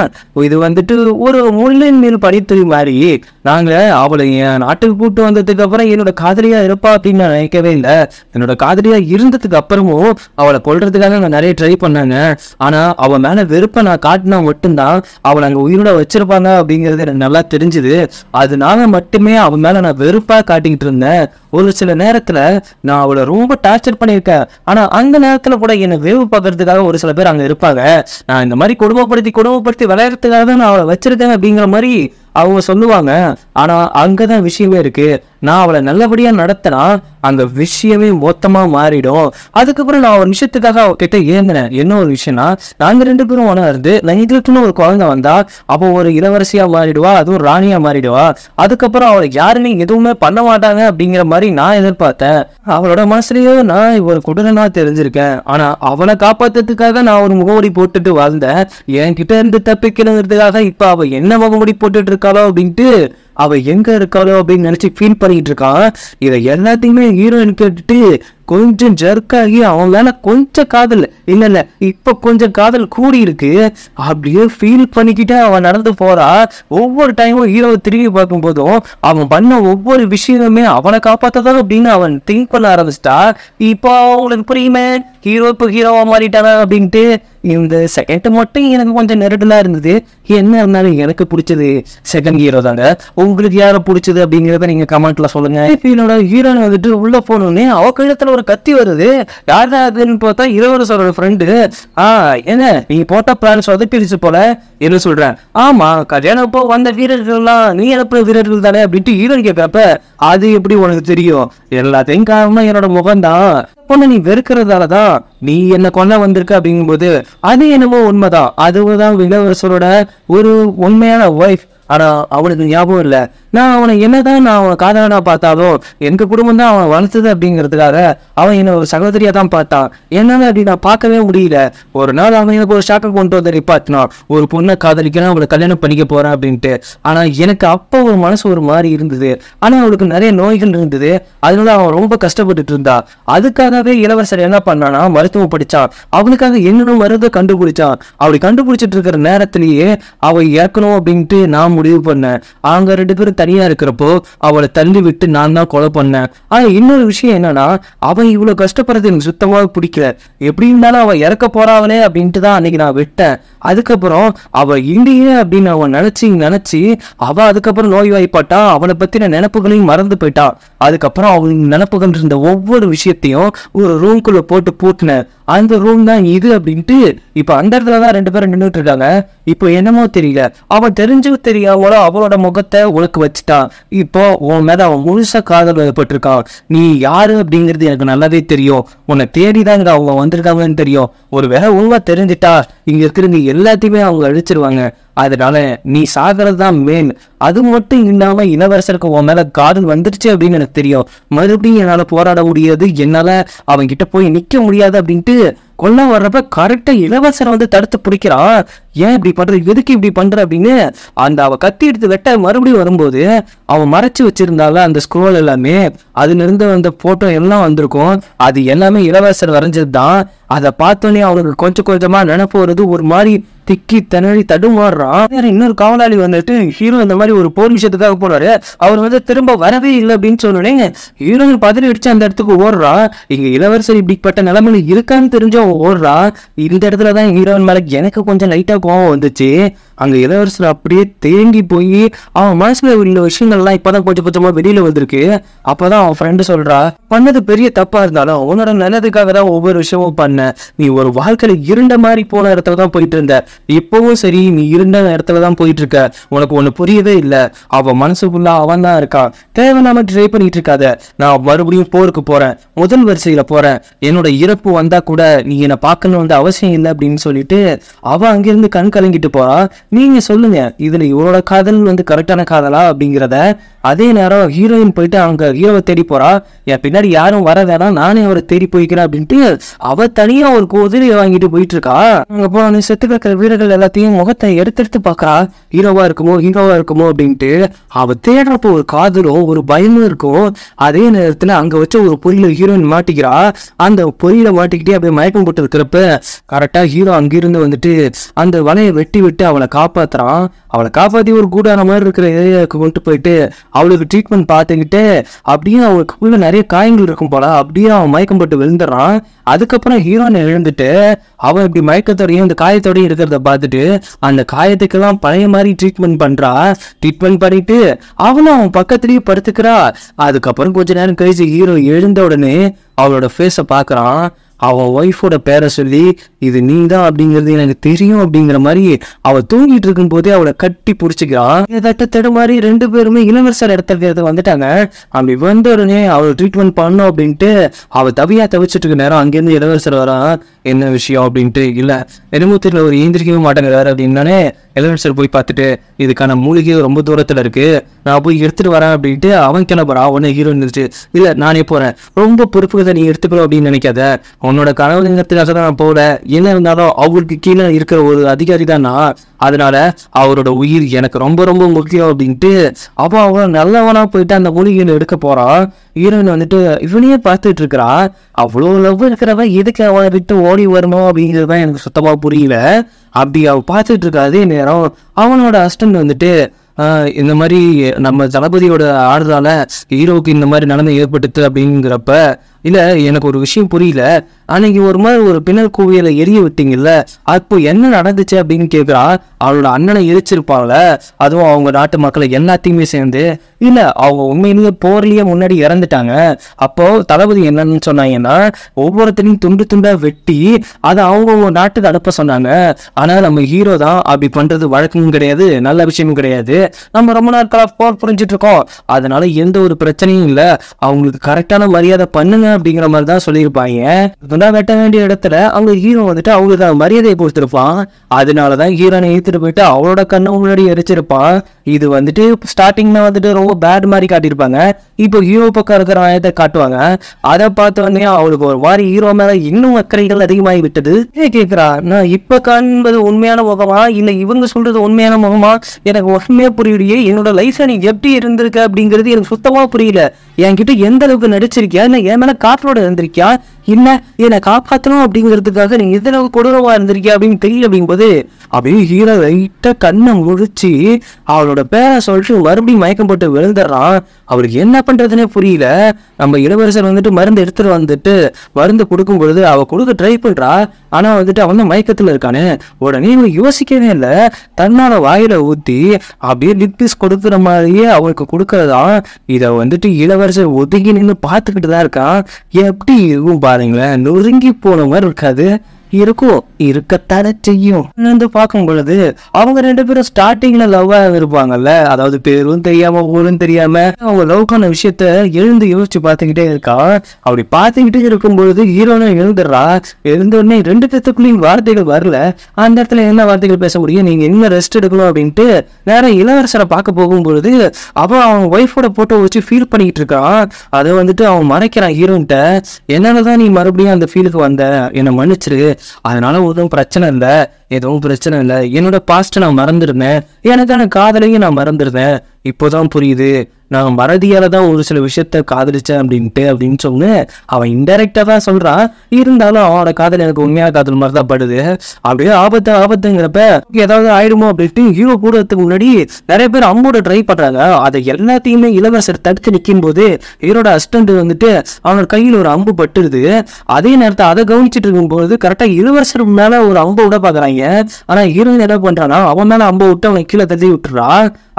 இது வந்துட்டு ஒரு முள்ளின் மேல் படித்துறை மாதிரி, நாங்க அவளை என் நாட்டுக்கு கூப்பிட்டு வந்ததுக்கு அப்புறம் என்னோட காதலியா இருப்பா அப்படின்னு நான் நினைக்கவே இல்லை, என்னோட காதலியா இருந்ததுக்கு அப்புறமும் அவளை கொல்றதுக்காக நான் நிறைய ட்ரை பண்ணாங்க, ஆனா அவன் மேல வெறுப்ப நான் காட்டினா மட்டும்தான் அவளை அங்க உயிரோட வச்சிருப்பாங்க அப்படிங்கிறது எனக்கு நல்லா தெரிஞ்சுது, அதனால மட்டுமே அவன் மேல நான் வெறுப்பா காட்டிக்கிட்டு இருந்தேன். ஒரு சில நேரத்துல நான் அவளை ரொம்ப டார்ச்சர் பண்ணியிருக்கேன், ஆனா அந்த நேரத்துல கூட என்னை வேவு பார்க்கறதுக்காக ஒரு சில பேர் அங்க இருப்பாங்க, நான் இந்த மாதிரி குடும்பப்படுத்தி விளையாடுறதுக்காக தான் நான் அவளை வச்சிருக்கேன் அப்படிங்கிற மாதிரி அவங்க சொல்லுவாங்க. ஆனா அங்கதான் விஷயமே இருக்கு, நான் அவளை நல்லபடியா நடத்தினா அந்த விஷயமே மொத்தமா மாறிடும். அதுக்கப்புறம் நான் ஒரு விஷயத்துக்காக அவகிட்ட ஏந்தினேன். என்ன ஒரு விஷயம்னா, நாங்க 2 பேரும் ஒன்னா இருந்து எங்களுக்குன்னு ஒரு குழந்தை வந்தா அப்போ ஒரு இளவரசியா மாறிடுவா, அதுவும் ராணியா மாறிடுவா, அதுக்கப்புறம் அவளை யாருமே எதுவுமே பண்ண மாட்டாங்க அப்படிங்கிற மாதிரி நான் எதிர்பார்த்தேன். அவளோட மனசுலயோ நான் ஒரு குடலனா தெரிஞ்சிருக்கேன், ஆனா அவளை காப்பாத்துறதுக்காக நான் ஒரு முகமுடி போட்டுட்டு வாழ்ந்தேன், என்கிட்ட இருந்து தப்பிக்கணுங்கிறதுக்காக இப்ப அவ என்ன முகமுடி போட்டுட்டு இருக்காளோ அப்படின்ட்டு அவ எங்க இருக்காளோ அப்படின்னு நினைச்சு ஃபீல் பண்ணிட்டு இருக்கான். இதை எல்லாத்தையுமே ஹீரோயின் கேட்டுட்டு கொஞ்சம் ஜர்க்காகி அவன் மேல கொஞ்சம் காதல் இல்ல இப்ப கொஞ்சம் காதல் கூடி இருக்கு அப்படியே ஃபீல் பண்ணிக்கிட்டே அவன் நடந்து போறா. ஒவ்வொரு டைமும் ஹீரோவை திரும்பி பார்க்கும் போதும் அவன் பண்ண ஒவ்வொரு விஷயமுமே அவனை காப்பாத்ததான் அப்படின்னு அவன் திங்க் பண்ண ஆரம்பிச்சிட்டா. இப்போ அவங்களுக்கு புரியுமே ஹீரோ இப்போ ஹீரோவா மாறிட்டானா அப்படின்ட்டு. இந்த செகண்ட் மட்டும் எனக்கு கொஞ்சம் நெருடலா இருந்தது. என்ன இருந்தாலும் எனக்கு பிடிச்சது செகண்ட் ஹீரோ தாங்க. உங்களுக்கு யாரை பிடிச்சது அப்படிங்கிறத நீங்க கமெண்ட்ல சொல்லுங்க. என்னோட ஹீரோயின் வந்துட்டு உள்ள போனோடனே அவ கழுத்துல ஒரு கத்தி வருது. யாரா அதுன்னு பார்த்தா இளவரசரோட ஃப்ரெண்டு. என்ன நீ போட்ட பிளான் சொதப்பிடுச்சு போல என்ன சொல்றேன். ஆமா, கல்யாணம் இப்போ வந்த வீரர்கள்லாம் நீ அனுப்புற வீரர்கள் தானே அப்படின்ட்டு ஹீரோயின் கேட்கறப்ப, அது எப்படி உனக்கு தெரியும்? எல்லாத்தையும் காரணம் என்னோட முகம்தான். பொண்ணு நீ வெறுக்கிறதாலதான் நீ என்ன கொல்ல வந்திருக்க அப்படிங்கும்போது அது என்னமோ உண்மைதான். அதுதான் இளவரசரோட ஒரு உண்மையான ஒய்ஃப். ஆனா அவனுக்கு ஞாபகம் இல்லை. நான் அவனை என்னதான் நான் அவனை காதலனா பார்த்தாலும் எங்க குடும்பம் தான் அவன் வளர்த்தது அப்படிங்கிறதுக்காக அவன் என்ன ஒரு சகோதரியா தான் பார்த்தான். என்னால அப்படி நான் பார்க்கவே முடியல. ஒரு நாள் அவன் எனக்கு ஒரு ஷாக்கை கொண்டு வந்து நிப்பாட்டினான். ஒரு பொண்ணை காதலிக்கணும், அவளை கல்யாணம் பண்ணிக்க போறேன் அப்படின்ட்டு. ஆனா எனக்கு அப்போ ஒரு மனசு ஒரு மாதிரி இருந்தது. ஆனா அவளுக்கு நிறைய நோய்கள் இருந்தது. அதனால அவன் ரொம்ப கஷ்டப்பட்டுட்டு இருந்தா. அதுக்காகவே இளவரசர் என்ன பண்ணானா, மருத்துவம் படிச்சான். அவனுக்காக என்னென்ன மருந்தை கண்டுபிடிச்சான். அப்படி கண்டுபிடிச்சிட்டு இருக்கிற நேரத்திலேயே அவ இறக்கணும் அப்படின்ட்டு நான் முடிவு பண்ணேன். அவங்க 2 பேரும் தனியா இருக்கிறப்போ அவளை தள்ளி விட்டு நான் தான் கொலை பண்ணேன். ஆனா இன்னொரு விஷயம் என்னன்னா, அவன் இவ்வளவு கஷ்டப்படுறது எனக்கு சுத்தமா பிடிக்கல. எப்படி இருந்தாலும் அவன் இறக்க போறாவனே அப்படின்ட்டு தான் அன்னைக்கு நான் விட்டேன். அதுக்கப்புறம் அவ இல்லையே அப்படின்னு அவன் நினைச்சு அவ அதுக்கப்புறம் நோய்வாய்ப்பட்டா. அவனை பத்தின நினைப்புகளையும் மறந்து போயிட்டான். அதுக்கப்புறம் அவன் நினைப்புகள் இருந்த ஒவ்வொரு விஷயத்தையும் ஒரு ரூம்குள்ள போட்டு பூட்டினேன். அந்த ரூம் தான் இது அப்படின்ட்டு இப்ப அந்த இடத்துலதான் 2 பேரும் நின்றுட்டு இருக்காங்க. இப்போ என்னமோ தெரியல, அவன் தெரிஞ்சு தெரியாமலோ அவளோட முகத்தை உனக்கு வச்சுட்டான். இப்போ உன் மேல அவன் முழுசா காதல் ஏற்பட்டிருக்கான். நீ யாரு அப்படிங்கிறது எனக்கு நல்லாவே தெரியும். உன்னை தேடிதாங்க அவங்க வந்திருக்காங்கன்னு தெரியும். ஒரு வேளை உண்மை தெரிஞ்சிட்டா இங்க இருக்கிறவங்க எல்லாத்தையுமே அவங்க அழிச்சிருவாங்க. அதனால நீ சாகிறது தான் மேல். அது மட்டும் இல்லாம இளவரசருக்கு உன் மேல காதல் வந்துருச்சு அப்படின்னு எனக்கு தெரியும். மறுபடியும் என்னால போராட முடியாது, என்னால அவன் கிட்ட போய் நிக்க முடியாது அப்படின்ட்டு கொல்ல வர்றப்ப கரெக்டா இளவரசரை வந்து தடுத்து பிடிக்கிறான். ஏன் இப்படி பண்ற, எதுக்கு இப்படி பண்ற அப்படின்னு அந்த அவ கத்தி எடுத்து வெட்ட மறுபடியும் வரும்போது அவன் மறைச்சு வச்சிருந்தால அந்த ஸ்க்ரோல் எல்லாமே, அதுல இருந்து அந்த போட்டோ எல்லாம் வந்திருக்கும். அது எல்லாமே இளவரசர் வரைஞ்சது தான். அதை பார்த்தோன்னே அவனுக்கு கொஞ்சம் கொஞ்சமா நினைப்பு வருது. ஒரு மாதிரி திக்கி திணறி தடுமாறுறான். இன்னொரு காவலாளி வந்துட்டு ஹீரோ இந்த மாதிரி ஒரு போர் விஷயத்துக்காக போறாரு. அவர் வந்து திரும்ப வரவே இல்லை அப்படின்னு சொன்னோடனே ஹீரோயின் பதறி அடிச்சு அந்த இடத்துக்கு ஓடுறான். இங்க இளவரசர் இப்படிப்பட்ட நிலைமையில இருக்கான்னு தெரிஞ்சு அவன் ஓடுறான். இந்த இடத்துலதான் ஹீரோயின் மேல எனக்கு கொஞ்சம் லைட்டா கோவம் வந்துச்சு. அங்க இளவரசர் அப்படியே தேங்கி போய் அவன் மனசுல உள்ள விஷயங்கள்லாம் இப்பதான் கொஞ்சம் கொஞ்சமா வெளியில வந்திருக்கு. அப்பதான் அவன் ஃப்ரெண்டு சொல்றா, பண்ணது பெரிய தப்பா இருந்தாலும் உன்னோட நல்லதுக்காக தான் ஒவ்வொரு விஷயமும் பண்ண. நீ ஒரு வாழ்க்கையில இருண்ட மாதிரி போன இடத்துல தான் போயிட்டு இருந்த. இப்பவும் சரி, நீ இருண்ட இடத்துல தான் போயிட்டு இருக்க. உனக்கு ஒண்ணு புரியவே இல்லை. அவன் மனசுக்குள்ள அவன் தான் இருக்கான். தேவையில்லாம ட்ரை பண்ணிட்டு இருக்காத. நான் மறுபடியும் போருக்கு போறேன், முதல் வரிசையில போறேன். என்னோட இறப்பு வந்தா கூட நீ என்னை பார்க்கணும் வந்து அவசியம் இல்லை அப்படின்னு சொல்லிட்டு அவன் அங்கிருந்து கண் கலங்கிட்டு போறான். நீங்க சொல்லுங்க, இதுல இவரோட காதல் வந்து கரெக்டான காதலா அப்படிங்கிறத. அதே நேரம் ஹீரோயின் போயிட்டு அவங்க ஹீரோவை தேடி போறா. என் பின்னாடி யாரும் வர வேணாம், நானே அவரை தேடி போய்க்கிறேன் அப்படின்ட்டு அவ தனியா ஒரு குதிரையை வாங்கிட்டு போயிட்டு இருக்கா. அங்க போன செத்து கிடக்கிற வீரர்கள் எல்லாத்தையும் முகத்தை எடுத்து பாக்கா. ஹீரோவா இருக்குமோ அப்படின்ட்டு அவ தேடுறப்போ ஒரு காதலும் ஒரு பயமும் இருக்கும். அதே நேரத்துல அங்க வச்ச ஒரு பொறியில ஹீரோயின் மாட்டிக்கிறா. அந்த பொறியில மாட்டிக்கிட்டே அப்படியே மயக்கம் போட்டு இருக்கிறப்ப கரெக்டா ஹீரோ அங்கிருந்து வந்துட்டு அந்த வலையை வெட்டி விட்டு அவளை காப்பாத்துறான். அவளை காப்பாத்தி ஒரு கூடான மாதிரி இருக்கிற ஏரியாவுக்கு கொண்டு போயிட்டு அவளுக்கு ட்ரீட்மெண்ட் பார்த்துக்கிட்டு அப்படியே அவளுக்குள்ள நிறைய காயங்கள் இருக்கும் போல அப்படியே அவன் மயக்கம் போட்டு விழுந்துடுறான். அதுக்கப்புறம் ஹீரோனை எழுந்துட்டு அவன் இப்படி மயக்கத்தோடையும் இந்த காயத்தோடையும் இருக்கிறத பார்த்துட்டு அந்த காயத்துக்கெல்லாம் பழைய மாதிரி ட்ரீட்மெண்ட் பண்ணிட்டு அவனும் அவன் பக்கத்துலயே படுத்துக்கிறா. அதுக்கப்புறம் கொஞ்ச நேரம் கழிச்சு ஹீரோ எழுந்த உடனே அவளோட ஃபேஸை பார்க்கறான். அவன் ஒய்ஃபோட பேரை சொல்லி இது நீ தான் அப்படிங்கிறது எனக்கு தெரியும் அப்படிங்கிற மாதிரி அவ தூங்கிட்டு இருக்கும் போதே அவளை கட்டி பிடிச்சிக்கிறான். தட்ட மாதிரி 2 பேருமே இளவரசர் இடத்துல வந்துட்டாங்க. அப்படி வந்த உடனே அவளை ட்ரீட்மெண்ட் பண்ணும் அப்படின்ட்டு அவ தவிச்சிட்டு இருக்க நேரம் அங்கேருந்து இளவரசர் வரான். என்ன விஷயம் அப்படின்ட்டு, இல்ல என்னமோ தெரியல, ஒரு ஏந்திரிக்கவே மாட்டேங்கிறாரு அப்படின்னானே இளவரசர் போய் பார்த்துட்டு இதுக்கான மூலிகை ரொம்ப தூரத்துல இருக்கு, நான் போய் எடுத்துட்டு வரேன் அப்படின்ட்டு அவன் கிளம்புறான். உடனே ஹீரோ இருந்துச்சு, இல்ல நானே போறேன், ரொம்ப பொறுப்புகளை நீ எடுத்துக்கணும் அப்படின்னு நினைக்காத, உன்னோட கனவுங்கிறதுக்காக தான் நான் போல. என்ன இருந்தாலும் அவருக்கு கீழே இருக்கிற ஒரு அதிகாரி தான் நான், அதனால அவரோட உயிர் எனக்கு ரொம்ப ரொம்ப முக்கியம் அப்படின்ட்டு அவன் நல்லவனா போயிட்டு அந்த மூலிகையில எடுக்க போறான். ஹீரோயின் வந்துட்டு இவனையே பார்த்துட்டு இருக்கிறா. அவ்வளோ லவ் இருக்கிறவ எதுக்கு அவனை விட்டு ஓடி வரணும் அப்படிங்கிறதுதான் எனக்கு சுத்தமா புரியல. அப்படி அவ பார்த்துட்டு இருக்கா. அதே நேரம் அவனோட அசிஸ்டன்ட் வந்துட்டு இந்த மாதிரி நம்ம தளபதியோட ஆடுறதால ஹீரோவுக்கு இந்த மாதிரி நிலைமை ஏற்பட்டுச்சு அப்படிங்கிறப்ப இல்ல எனக்கு ஒரு விஷயம் புரியல, அன்னைக்கு ஒரு மாதிரி ஒரு பின்னல் குவியலை எரிய விட்டீங்கல்ல, அப்போ என்ன நடந்துச்சு அப்படின்னு கேட்குறா. அவளோட அண்ணனை எரிச்சிருப்பாங்கள, அதுவும் அவங்க நாட்டு மக்களை எல்லாத்தையுமே சேர்ந்து. இல்ல அவங்க உண்மையிலேயே போர்லயே முன்னாடி இறந்துட்டாங்க. அப்போ தளபதி என்னன்னு சொன்னாங்கன்னா, ஒவ்வொருத்தரையும் துண்டு துண்டா வெட்டி அதை அவங்க நாட்டுக்கு அனுப்ப சொன்னாங்க. ஆனா நம்ம ஹீரோ தான் அப்படி பண்றது வழக்கமும் கிடையாது, நல்ல விஷயமும் கிடையாது. நம்ம ரொம்ப நாட்களா போர் புரிஞ்சிட்டு இருக்கோம், அதனால எந்த ஒரு பிரச்சனையும் இல்ல, அவங்களுக்கு கரெக்டான மரியாதை பண்ணுங்க அப்படிங்கிற மாதிரி தான் சொல்லியிருப்பாங்க. வெட்ட வேண்டிய இடத்துல அவங்க ஹீரோ வந்துட்டு அவங்களுக்கு மரியாதையை கொடுத்துருப்பான். அதனாலதான் ஹீரோனை ஏத்துட்டு போயிட்டு அவளோட கண்ணை முன்னாடி எரிச்சிருப்பான். இது வந்துட்டு ஸ்டார்டிங்ல வந்துட்டு ரொம்ப பேட் மாதிரி காட்டியிருப்பாங்க. இப்போ ஹீரோ பக்கம் இருக்கிற ஆயத்தை காட்டுவாங்க. அதை பார்த்த உடனே அவளுக்கு ஒரு மாதிரி ஹீரோ மேல இன்னும் அக்கறைகள் அதிகமாகி விட்டது. கேட்கிறா, நான் இப்ப காண்பது உண்மையான முகமா இல்ல இவங்க சொல்றது உண்மையான முகமா, எனக்கு உண்மையா புரியலையே. என்னோட லைஃப்ல நீ எப்படி இருந்திருக்க அப்படிங்கிறது எனக்கு சுத்தமா புரியல. என்கிட்ட எந்த அளவுக்கு நடிச்சிருக்கியா, இல்ல என் மேல காற்றோட இருந்திருக்கியா, இல்ல என்னை காப்பாற்றணும் அப்படிங்கிறதுக்காக நீ எந்த அளவுக்கு கொடூரமா இருந்திருக்கியா அப்படின்னு தெரியல. அப்படிங்கும்போது அப்படியே ஹீரோ லைட்டா கண்ணை முழிச்சு அவளோட பேரை சொல்லிட்டு மறுபடியும் மயக்கம் போட்டு விழுந்துடுறான். அவளுக்கு என்ன பண்றதுன்னே புரியல. நம்ம இளவரசர் வந்துட்டு மருந்து எடுத்துட்டு வந்துட்டு மருந்து கொடுக்கும் பொழுது அவ கொடுக்க ட்ரை பண்றா. ஆனா வந்துட்டு அவன் தான் மயக்கத்துல இருக்கானு. உடனே இவங்க யோசிக்கவே இல்லை, தன்னால வாயில ஊத்தி அப்படியே லிப்பிஸ் கொடுக்குற மாதிரியே அவளுக்கு கொடுக்கறதா. இதை வந்துட்டு இளவரசர் ஒதுங்கி நின்று பார்த்துக்கிட்டு தான் இருக்கான். எப்படி இருக்கும் பாருங்களேன், நொறுங்கி போன மாதிரி இருக்காது, இருக்கும், இருக்கத்தானே செய்யும். பார்க்கும் பொழுது அவங்க ரெண்டு பேரும் ஸ்டார்டிங்ல லவ்வா இருப்பாங்கல்ல, அதாவது பேரும் தெரியாம ஊரும் தெரியாம அவங்க லவ்க்கான விஷயத்த எழுந்து யோசிச்சு பார்த்துக்கிட்டே இருக்கா. அப்படி பார்த்துக்கிட்டே இருக்கும் பொழுது ஹீரோனை எழுந்துடுறா. எழுந்த உடனே ரெண்டு பேத்துக்குள்ளேயும் வார்த்தைகள் வரல. அந்த இடத்துல என்ன வார்த்தைகள் பேச முடியும், நீங்க என்ன ரெஸ்ட் எடுக்கணும் அப்படின்ட்டு நேரம் இளவரசரை பார்க்க போகும்பொழுது அவன் ஒய்ஃபோட போட்டோ வச்சு ஃபீல் பண்ணிக்கிட்டு இருக்கான். அதை வந்துட்டு அவன் மறைக்கிறான் ஹீரோன்ட்ட. என்னாலதான் நீ மறுபடியும் அந்த ஃபீலுக்கு வந்த, என்னை மன்னிச்சிரு, அதனால ஒன்றும் பிரச்சனை இல்லை, எதுவும் பிரச்சனை இல்லை, என்னோட பாஸ்ட் நான் மறந்துருந்தேன், எனக்கான காதலையும் நான் மறந்துருந்தேன், இப்போதான் புரியுது நான் மறதியால தான் ஒரு சில விஷயத்த காதலிச்சேன் அப்படின்னு சொன்னு அவன் இன்டைரக்டா தான் சொல்றான். இருந்தாலும் அவனோட காதல் எனக்கு உண்மையான காதல் மாதிரி தான் படுது. அப்படியே ஆபத்துங்கிறப்ப ஏதாவது ஆயிடுமோ அப்படின்ட்டு ஹீரோ கூடத்துக்கு முன்னாடி நிறைய பேர் அம்போட ட்ரை பண்றாங்க. அதை எல்லாத்தையுமே இளவரசர் தடுத்து நிற்கும் போது ஹீரோட அசிஸ்டன்ட் வந்துட்டு அவனோட கையில் ஒரு அம்பு பட்டுருது. அதே நேரத்தை அதை கவனிச்சுட்டு இருக்கும்போது கரெக்டா இளவரசர் மேல ஒரு அம்பை விட பாக்குறாங்க. ஆனா ஹீரோயின் என்ன பண்றானா அவன் மேல அம்பை விட்டு அவனை கீழே தள்ளி விட்டுறா.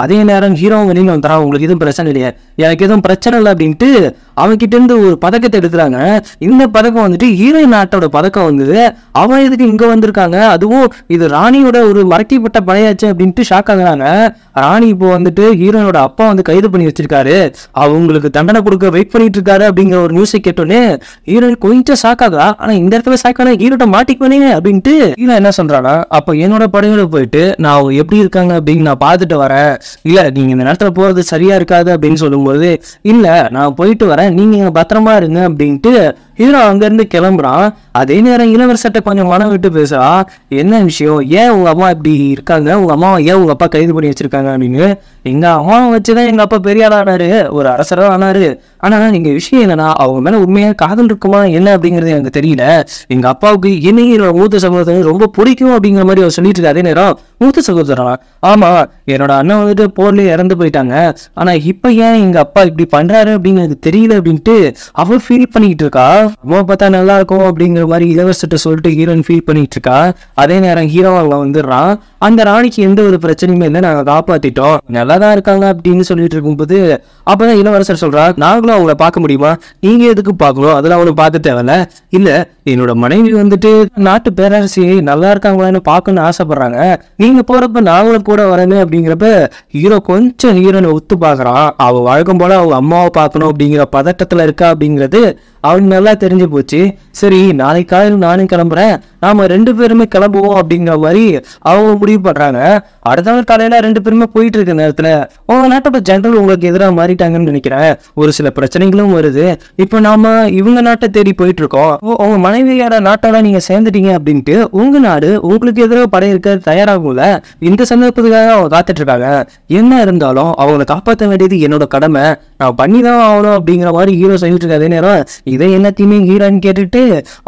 அதே நேரம் ஹீரோ வெளியில வந்துறான், உங்களுக்கு எதுவும் பிரச்சனை இல்லையா, எனக்கு எதுவும் பிரச்சனை இல்லை அப்படின்ட்டு அவன்கிட்ட இருந்து ஒரு பதக்கத்தை எடுத்துறாங்க. இந்த பதக்கம் வந்துட்டு ஹீரோயின் நாட்டோட பதக்கம் வந்தது. அவன் இதுக்கு இங்க வந்திருக்காங்க, அதுவும் இது ராணியோட ஒரு மறைக்கப்பட்ட படையாச்சு அப்படின்ட்டு ஷாக் ஆகுறாங்க. ராணி இப்போ வந்துட்டு ஹீரோனோட அப்பா வந்து கைது பண்ணி வச்சிருக்காரு, அவங்களுக்கு தண்டனை கொடுக்க வெயிட் பண்ணிட்டு இருக்காரு அப்படிங்கிற ஒரு நியூஸை கேட்டோன்னே ஹீரோயின் கொஞ்சம் ஷாக் ஆகுறா. ஆனா இந்த இடத்துல ஷாக் ஆனா ஹீரோட்ட மாட்டிக்குவேனே அப்படின்ட்டு ஹீரோ என்ன சொல்றானா, அப்ப என்னோட படையோட போயிட்டு நான் எப்படி இருக்காங்க அப்படின்னு நான் பார்த்துட்டு வரேன், இல்ல நீங்க இந்த நேரத்துல போறது சரியா இருக்காது அப்படின்னு சொல்லும்போது இல்ல நான் போயிட்டு வரேன், நீங்க பத்திரமா இருங்க அப்படின்ட்டு ஹீரோ அங்க இருந்து கிளம்புறான். அதே நேரம் இளவரசர்ட்ட கொஞ்சம் மனம் விட்டு பேசுறா, என்ன விஷயம், ஏன் உங்க அம்மா இப்படி இருக்காங்க, உங்க அம்மா ஏன் உங்க அப்பா கைது பண்ணி வச்சிருக்காங்க அப்படின்னு. எங்க அம்மாவை வச்சுதான் எங்க அப்பா பெரிய ஆளா ஆனாரு, ஒரு அரசரா ஆனாரு. ஆனா நீங்க விஷயம் என்னன்னா அவங்க மேல உண்மையா காதல் இருக்குமா என்ன அப்படிங்கிறது எனக்கு தெரியல. எங்க அப்பாவுக்கு என்னையும் என்னோட மூத்த சகோதரன் ரொம்ப பிடிக்கும் அப்படிங்கிற மாதிரி அவர் சொல்லிட்டு இருக்கு. அதே நேரம் மூத்த சகோதரனா, ஆமா என்னோட அண்ணன் வந்துட்டு போர்லயே இறந்து போயிட்டாங்க, ஆனா இப்ப ஏன் எங்க அப்பா இப்படி பண்றாரு அப்படிங்கிறது தெரியல அப்படின்ட்டு அவ ஃபீல் பண்ணிட்டு இருக்கா. அம்மா பார்த்தா நல்லா இருக்கும் அப்படிங்கிற மாதிரி இளவரசர்கிட்ட சொல்லிட்டு ஹீரோயின் ஃபீல் பண்ணிட்டு இருக்கா. அதே நேரம் ஹீரோ அவங்க வந்துடுறான். அந்த ராணிக்கு எந்த ஒரு பிரச்சனையுமே இல்லை, நாங்க காப்பாத்திட்டோம், நல்லாதான் இருக்காங்க அப்படின்னு சொல்லிட்டு இருக்கும்போது அப்பதான் இளவரசர் சொல்றா, நாங்களும் அவங்கள பார்க்க முடியுமா, நீங்க எதுக்கு பார்க்கணும், அதெல்லாம் அவனும் பார்க்க தேவையில்ல, இல்ல என்னோட மனைவி வந்துட்டு நாட்டு பேரரசி நல்லா இருக்காங்களான்னு பார்க்கணும்னு ஆசைப்படுறாங்க, நீங்க போறப்ப நாங்களும் கூட வரேன்னு அப்படிங்கிறப்ப ஹீரோ கொஞ்சம் ஹீரோனை ஒத்து பாக்குறான். அவ வழக்கம் போல அவங்க அம்மாவை பார்க்கணும் அப்படிங்கிற பதட்டத்துல இருக்கா அப்படிங்கிறது அவனுக்கு நல்லா தெரிஞ்சு போச்சு. சரி நாளைக்கு காலையில் நானும் கிளம்புறேன், நாம ரெண்டு பேருமே கிளம்புவோம் அப்படிங்கிற மாதிரி அவங்க முடிவு பண்றாங்க. அடுத்த நாள் காலையில ரெண்டு பேருமே போயிட்டு இருக்க நேரத்துல உங்க நாட்டோட ஜெனரல் உங்களுக்கு எதிராக மாறிட்டாங்கன்னு நினைக்கிறேன், ஒரு சில பிரச்சனைகளும் வருது, இப்ப நாம இவங்க நாட்டை தேடி போயிட்டு இருக்கோம், உங்க மனைவியோட நாட்டோட நீங்க சேர்ந்துட்டீங்க அப்படின்ட்டு உங்க நாடு உங்களுக்கு எதிராக படையிருக்க தயாராகும்ல, இந்த சந்தர்ப்பத்துக்காக அவங்க காத்துட்டு இருக்காங்க, என்ன இருந்தாலும் அவங்களை காப்பாற்ற வேண்டியது என்னோட கடமை, நான் பண்ணிதான் ஆகணும் அப்படிங்கிற மாதிரி ஹீரோ சொல்லிட்டு இருக்க. அதே நேரம் இதை எல்லாத்தையுமே ஹீரோன்னு கேட்டுட்டு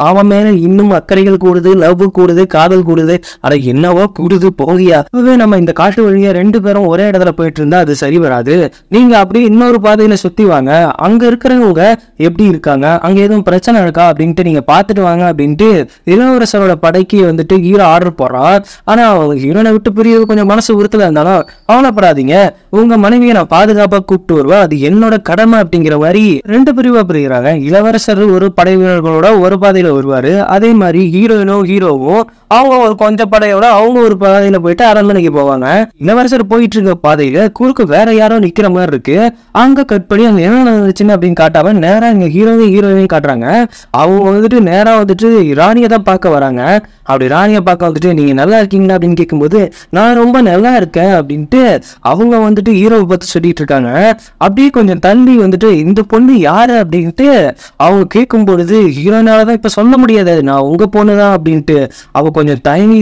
அவன் மேல இன்னும் அக்கறைகள் கூடுது, லவ் கூடுது, காதல் கூடுது. அட என்னவோ கூடுது போகியா. நம்ம இந்த காட்டு வழியா 2 பேரும் ஒரே இடத்துல போயிட்டு இருந்தா அது சரி வராது. நீங்க அப்படியே இன்னொரு பாதையில சுத்தி வாங்க, அங்க இருக்கிறவங்க எப்படி இருக்காங்க, அங்க எதுவும் பிரச்சனை இருக்கா அப்படின்ட்டு நீங்க பாத்துட்டு வாங்க அப்படின்ட்டு இளவரசரோட படைக்கு வந்துட்டு ஹீரோ ஆர்டர் போடுறான். ஆனா அவங்க ஹீரோனை விட்டு பிரியது கொஞ்சம் மனசு உறுத்தல இருந்தாலும் கவலைப்படாதீங்க, உங்க மனைவியை நான் பாதுகாப்பா கூப்பிட்டு வருவேன், அது என்னோட கடமை அப்படிங்கிற மாதிரி 2 பிரிவா பிரிகிறாங்க. இளவரசர் ஒரு படை வீரர்களோட ஒரு பாதையில வருவாரு, அதே மாதிரி ஹீரோவும் அவங்க ஒரு கொஞ்சம் படையோட அவங்க ஒரு பாதையில போயிட்டு அரண்மனைக்கு போவாங்க. இளவரசர் போயிட்டு இருக்க பாதையில குறுக்கு வேற யாரோ நிக்கிற மாதிரி இருக்கு. அங்க கட் பண்ணி அங்க என்ன நடந்துச்சுன்னு அப்படின்னு காட்டாம நேரா இங்க ஹீரோவையும் காட்டுறாங்க. அவங்க வந்துட்டு நேரா வந்துட்டு ராணியை தான் பார்க்க வராங்க. அப்படி ராணியை பார்க்க வந்துட்டு நீங்க நல்லா இருக்கீங்களா அப்படின்னு கேட்கும்போது நான் ரொம்ப நல்லா இருக்கேன் அப்படின்ட்டு அவங்க வந்துட்டு ஹீரோவை பத்தி சொல்லிட்டு இருக்காங்க. அப்படியே கொஞ்சம் தள்ளி வந்துட்டு இந்த பொண்ணு யாரு அப்படின்ட்டு அவங்க கேட்கும் பொழுது ஹீரோனாலதான் இப்ப சொல்ல முடியாது, நான் உங்க பொண்ணுதான் அப்படின்ட்டு அவ கொஞ்சம் தயங்கி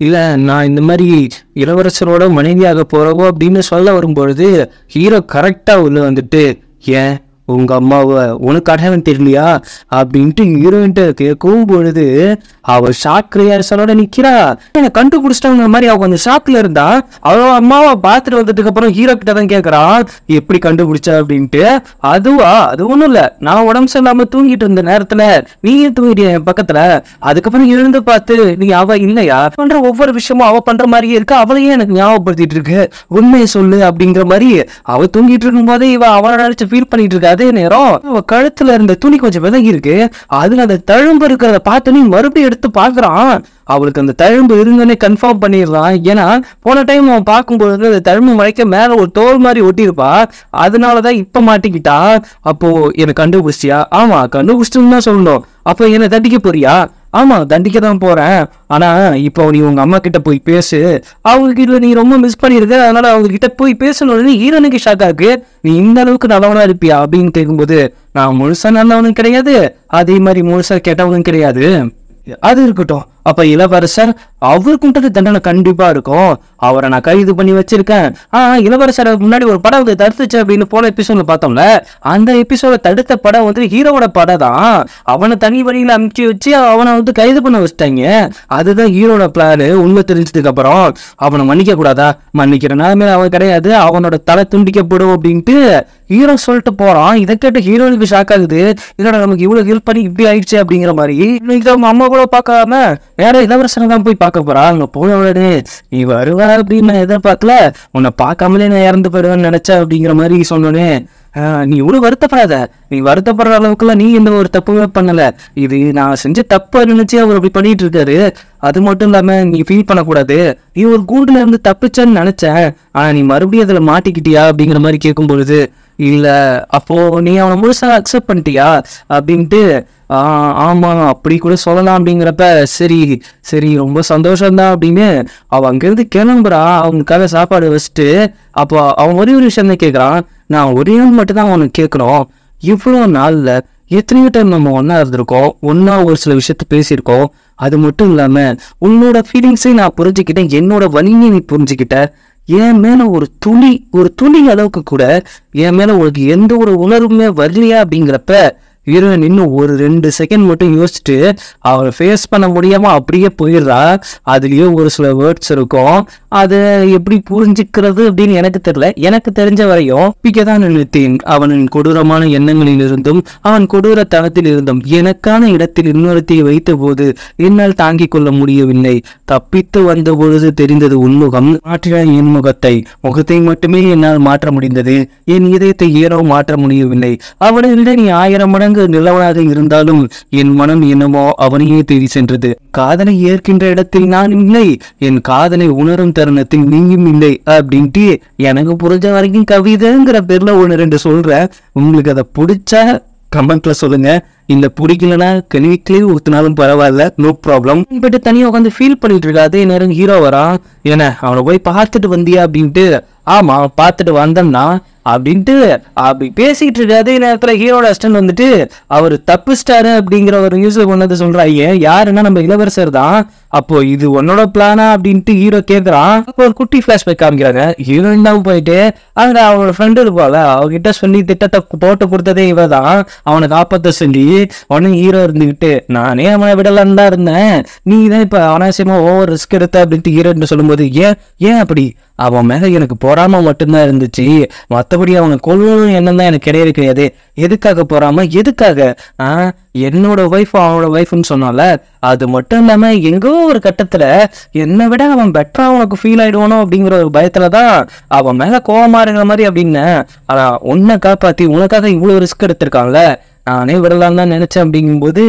இல்ல நான் இந்த மாதிரி இளவரசரோட மனைவியாக போறவோ அப்படின்னு சொல்ல வரும்பொழுது ஹீரோ கரெக்டா உள்ள வந்துட்டு ஏன் உங்க அம்மாவை உனக்கு அடையாளம் தெரியலையா அப்படின்ட்டு ஹீரோயின்ட்ட கேட்கும் பொழுது அவ ஷாக்ரியாசனோட நிக்கிறா. என்ன கண்டுபிடிச்சிட்டவங்க மாதிரி அவ கொஞ்சம் ஷாக்ல இருந்தா. அவ அம்மாவை பார்த்துட்டு வந்ததுக்கு அப்புறம் ஹீரோ கிட்ட தான் கேட்கறான் எப்படி கண்டுபிடிச்சா அப்படின்ட்டு. அது ஒண்ணும் இல்ல, நான் உடம்பு சரியில்லாம தூங்கிட்டு இருந்த நேரத்துல நீயே தூங்கிட்டிய என் பக்கத்துல, அதுக்கப்புறம் எழுந்து பார்த்து நீ அவ இல்லையா பண்ற ஒவ்வொரு விஷயமும் அவ பண்ற மாதிரியே இருக்கு, அவளையே எனக்கு ஞாபகப்படுத்திட்டு இருக்கு, உண்மையை சொல்லு அப்படிங்கிற மாதிரி அவ தூங்கிட்டு இருக்கும் போதே இவ அவளை நினைச்சு ஃபீல் பண்ணிட்டு இருக்கா. அதே நேரம் அவ கழுத்துல இருந்த துணி கொஞ்சம் விலகி இருக்கு, அதுல அந்த தழும்பு இருக்கிறத பார்த்து நீ மறுபடியும் எடுத்து பாக்குறான். அவளுக்கு அந்த தழும்பு இருந்தனே கன்ஃபார்ம் பண்ணிடுறான். ஏன்னா போன டைம் அவன் பார்க்கும்போது அந்த தழும்பு மறைக்க மேல ஒரு தோல் மாதிரி ஒட்டியிருப்பா, அதனாலதான் இப்ப மாட்டிக்கிட்டா. அப்போ என்ன கண்டுபிடிச்சியா? ஆமா கண்டுபிடிச்சிட்டுன்னு தான் சொல்லணும். அப்போ என்ன தண்டிக்க போறியா? ஆமா தண்டிக்க தான் போறேன். ஆனா இப்போ நீ உங்க அம்மா கிட்ட போய் பேசு, அவங்க கிட்ட நீ ரொம்ப மிஸ் பண்ணிருக்க, அதனால அவங்க கிட்ட போய் பேசணும்னு ஹீரோனுக்கு ஷாக்கா இருக்கு. நீ இந்த அளவுக்கு நல்லவனா இருப்பியா அப்படின்னு கேட்கும்போது நான் முழுசா நல்லவனும் கிடையாது, அதே மாதிரி முழுசா கெட்டவனும் கிடையாது. அது இருக்கட்டும், அப்ப இளவரசர் அவருக்கும் தண்டனை கண்டிப்பா இருக்கும், அவரை நான் கைது பண்ணி வச்சிருக்கேன். இளவரசர் முன்னாடி ஒரு படம் வந்து தடுத்துச்சு அப்படின்னு போன எபிசோட்ல பார்த்தோம்ல, அந்த எபிசோட தடுத்த படம் வந்து ஹீரோவோட படம் தான். அவனை தனி வழியில அமுச்சு வச்சு அவனை வந்து கைது பண்ண வச்சுட்டாங்க. அதுதான் ஹீரோட பிளானு. உண்மை தெரிஞ்சதுக்கு அப்புறம் அவனை மன்னிக்க கூடாதா? மன்னிக்கிற நிலைமையில அவன் கிடையாது, அவனோட தலை துண்டிக்கப்படும் அப்படின்ட்டு ஹீரோ சொல்லிட்டு போறான். இதை கேட்டு ஹீரோனுக்கு ஷாக் ஆகுது, இதோட நமக்கு இவ்வளவு ஹெல்ப் பண்ணி இப்படி ஆயிடுச்சு அப்படிங்கிற மாதிரி. இன்னைக்கு அவங்க அம்மா கூட பார்க்காம வேற இளவரசனை தான் போய் பார்க்க போறா. அங்க போன உடனே நீ வருவா அப்படின்னு நான் எதிர்பார்க்கல, உன்னை பார்க்காமலே நான் இறந்து போயிடுவேன்னு நினைச்சேன் அப்படிங்கிற மாதிரி சொன்னோன்னே நீ இவ்வளவு வருத்தப்படாத, நீ வருத்தப்படுற அளவுக்குலாம் நீ எந்த ஒரு தப்புமே பண்ணல, இது நான் செஞ்ச தப்பு நினைச்சு அவர் அப்படி பண்ணிட்டு இருக்காரு. அது மட்டும் இல்லாம நீ ஃபீல் பண்ணக்கூடாது, நீ ஒரு கூண்டுல இருந்து தப்பிச்சேன்னு நினைச்சேன், ஆனா நீ மறுபடியும் அதுல மாட்டிக்கிட்டியா அப்படிங்கிற மாதிரி கேட்கும் பொழுது இல்ல அப்போ நீ அவனை முழுசா அக்செப்ட் பண்ணிட்டியா அப்படின்ட்டு ஆமா அப்படி கூட சொல்லலாம் அப்படிங்கிறப்ப சரி ரொம்ப சந்தோஷம்தான் அப்படின்னு அவ அங்கிருந்து கிளம்புறா. அவங்களுக்காக சாப்பாடு வச்சுட்டு அப்போ அவன் ஒரே ஒரு விஷயம் தான் கேட்கறான், நான் ஒரே நாள் மட்டும் தான் அவனுக்கு கேட்கணும், இவ்வளவு நாள்ல எத்தனையோ டைம் நம்ம ஒன்னா இருந்திருக்கோம், ஒன்னா ஒரு சில விஷயத்த பேசியிருக்கோம், அது மட்டும் இல்லாம உன்னோட ஃபீலிங்ஸையும் நான் புரிஞ்சுக்கிட்டேன், என்னோட வலிமையை நீ புரிஞ்சுக்கிட்ட, என் மேல ஒரு துளி அளவுக்கு கூட என் மேல உனக்கு எந்த ஒரு உணர்வுமே வரலையா அப்படிங்கிறப்ப ஹீரோயின் இன்னும் ஒரு 2 செகண்ட் மட்டும் யோசிச்சுட்டு அவரை ஃபேஸ் பண்ண முடியாம அப்படியே போயிடுறா. அதுலயும் ஒரு சில வேர்ட்ஸ் இருக்கும், அதை எப்படி புரிஞ்சுக்கிறது அப்படின்னு எனக்கு தெரியல. எனக்கு தெரிஞ்ச வரையும் பிக்கதான் நினைத்தேன், அவனின் கொடூரமான எண்ணங்களில் இருந்தும் அவன் கொடூர தனத்தில் இருந்தும் எனக்கான இடத்தில் இன்னொருத்தை வைத்த போது என்னால் தாங்கிக் கொள்ள முடியவில்லை, தப்பித்து வந்த பொழுது தெரிந்தது உன்முகம், மாற்றின என் முகத்தை மட்டுமே என்னால் மாற்ற முடிந்தது, என் இதயத்தை ஏறோ மாற்ற முடியவில்லை, அவனை விட நீ 1000 மடங்கு நிலவனாக இருந்தாலும் என் மனம் என்னமோ அவனையே தேடி சென்றது, காதலை ஏற்கின்ற இடத்தில் நான் இல்லை, என் காதலை உணரும் தருணத்தில் நீயும் இல்லை அப்படின்ட்டு எனக்கு புரிஞ்ச வரைக்கும் கவிதைங்கிற பேர்ல 1-2 சொல்றேன். உங்களுக்கு அதை பிடிச்சா கமெண்ட்ல சொல்லுங்க, இல்ல பிடிக்கலன்னா கல்விக்கிலே ஊத்தினாலும் பரவாயில்ல, நோ ப்ராப்ளம். பட் தனியா உட்காந்து ஃபீல் பண்ணிட்டு இருக்கா. அதே நேரம் ஹீரோ வரா, ஏன்னா அவனை போய் பார்த்துட்டு வந்தியா அப்படின்ட்டு. ஆமா பார்த்துட்டு வந்தேன்னா அப்படின்ட்டு அப்படி பேசிட்டு இருக்க அதே நேரத்துல ஹீரோட அசிஸ்டன்ட் வந்துட்டு அவர் தப்பிச்சிட்டாரு அப்படிங்கிற ஒரு நியூஸ் கொண்டது சொல்றாங்க. யாருன்னா நம்ம இளவரசர் தான். அப்போ இது உன்னோட பிளானா அப்படின்ட்டு ஹீரோ கேட்கறான். அப்போ ஒரு குட்டி பிளாஷ்பேக் காமிக்கிறாங்க. ஹீரோயின் தான் போயிட்டு அங்க அவனோட ஃப்ரெண்டு இருப்பாள் அவகிட்ட சொல்லி திட்டத்தை போட்டு கொடுத்ததே இவ தான். அவனை காப்பாற்ற சொல்லி உடனே ஹீரோ இருந்துகிட்டு நானே அவனை விடலான்னு தான் இருந்தேன், நீ தான் இப்ப அனாவசியமா ஓவர் ரிஸ்க் எடுத்த அப்படின்ட்டு ஹீரோன்னு சொல்லும்போது ஏன் அப்படி அவன் மேல எனக்கு பொறாம மட்டும்தான் இருந்துச்சு, மற்றபடி அவனை கொல்லணும் எண்ணம் தான் எனக்கு கிடையாது. எதுக்காக பொறாம, எதுக்காக என்னோட ஒய்ஃப் அவனோட ஒய்ஃப்னு சொன்னால அது மட்டும் இல்லாம எங்கோ ஒரு கட்டத்துல என்னை விட அவன் பெட்டரா உனக்கு ஃபீல் ஆயிடுவானோ அப்படிங்கிற ஒரு பயத்துலதான் அவன் மேல கோவமா இருக்கிற மாதிரி அப்படின்னு. ஆனா உன்னை காப்பாத்தி உனக்காக இவ்வளவு ரிஸ்க் எடுத்திருக்கான்ல, நானே விடலாம் தான் நினைச்சேன் அப்படிங்கும்போது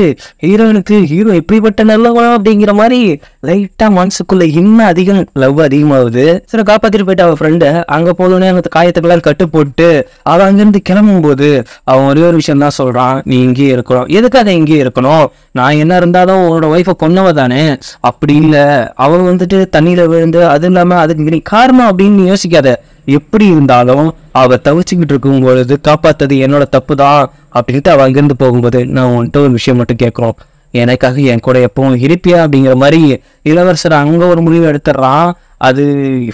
ஹீரோயினுக்கு ஹீரோ எப்படிப்பட்ட நல்லவன் அப்படிங்கிற மாதிரி லைட்டா மனசுக்குள்ள இன்னும் லவ் அதிகமாகுது. சரி காப்பாத்திட்டு போயிட்டு அவன் ஃப்ரெண்டு அங்க போனோடனே அந்த காயத்துக்கெல்லாம் கட்டு போட்டு அவன் அங்கிருந்து கிளம்பும் போது அவன் ஒரே ஒரு விஷயம் தான் சொல்றான், நீ இங்கேயே இருக்கணும். எதுக்காக இங்கேயே இருக்கணும், நான் என்ன இருந்தாலும் உன்னோட ஒய்ஃபை கொன்னவ தானே, அப்படி இல்லை அவன் வந்துட்டு தண்ணியில விழுந்து அது இல்லாம அதுக்கு நீ காரணம் அப்படின்னு யோசிக்காத, எப்படி இருந்தாலும் அவ தவிச்சுக்கிட்டு இருக்கும் பொழுது காப்பாத்தது என்னோட தப்பு தான் அப்படின்ட்டு அவ அங்கிருந்து போகும்போது நான் உன்கிட்ட ஒரு விஷயம் மட்டும் கேட்கிறோம், எனக்காக என் கூட எப்பவும் இருப்பியா அப்படிங்கிற மாதிரி இளவரசர் அங்க ஒரு முடிவு எடுத்துடுறான். அது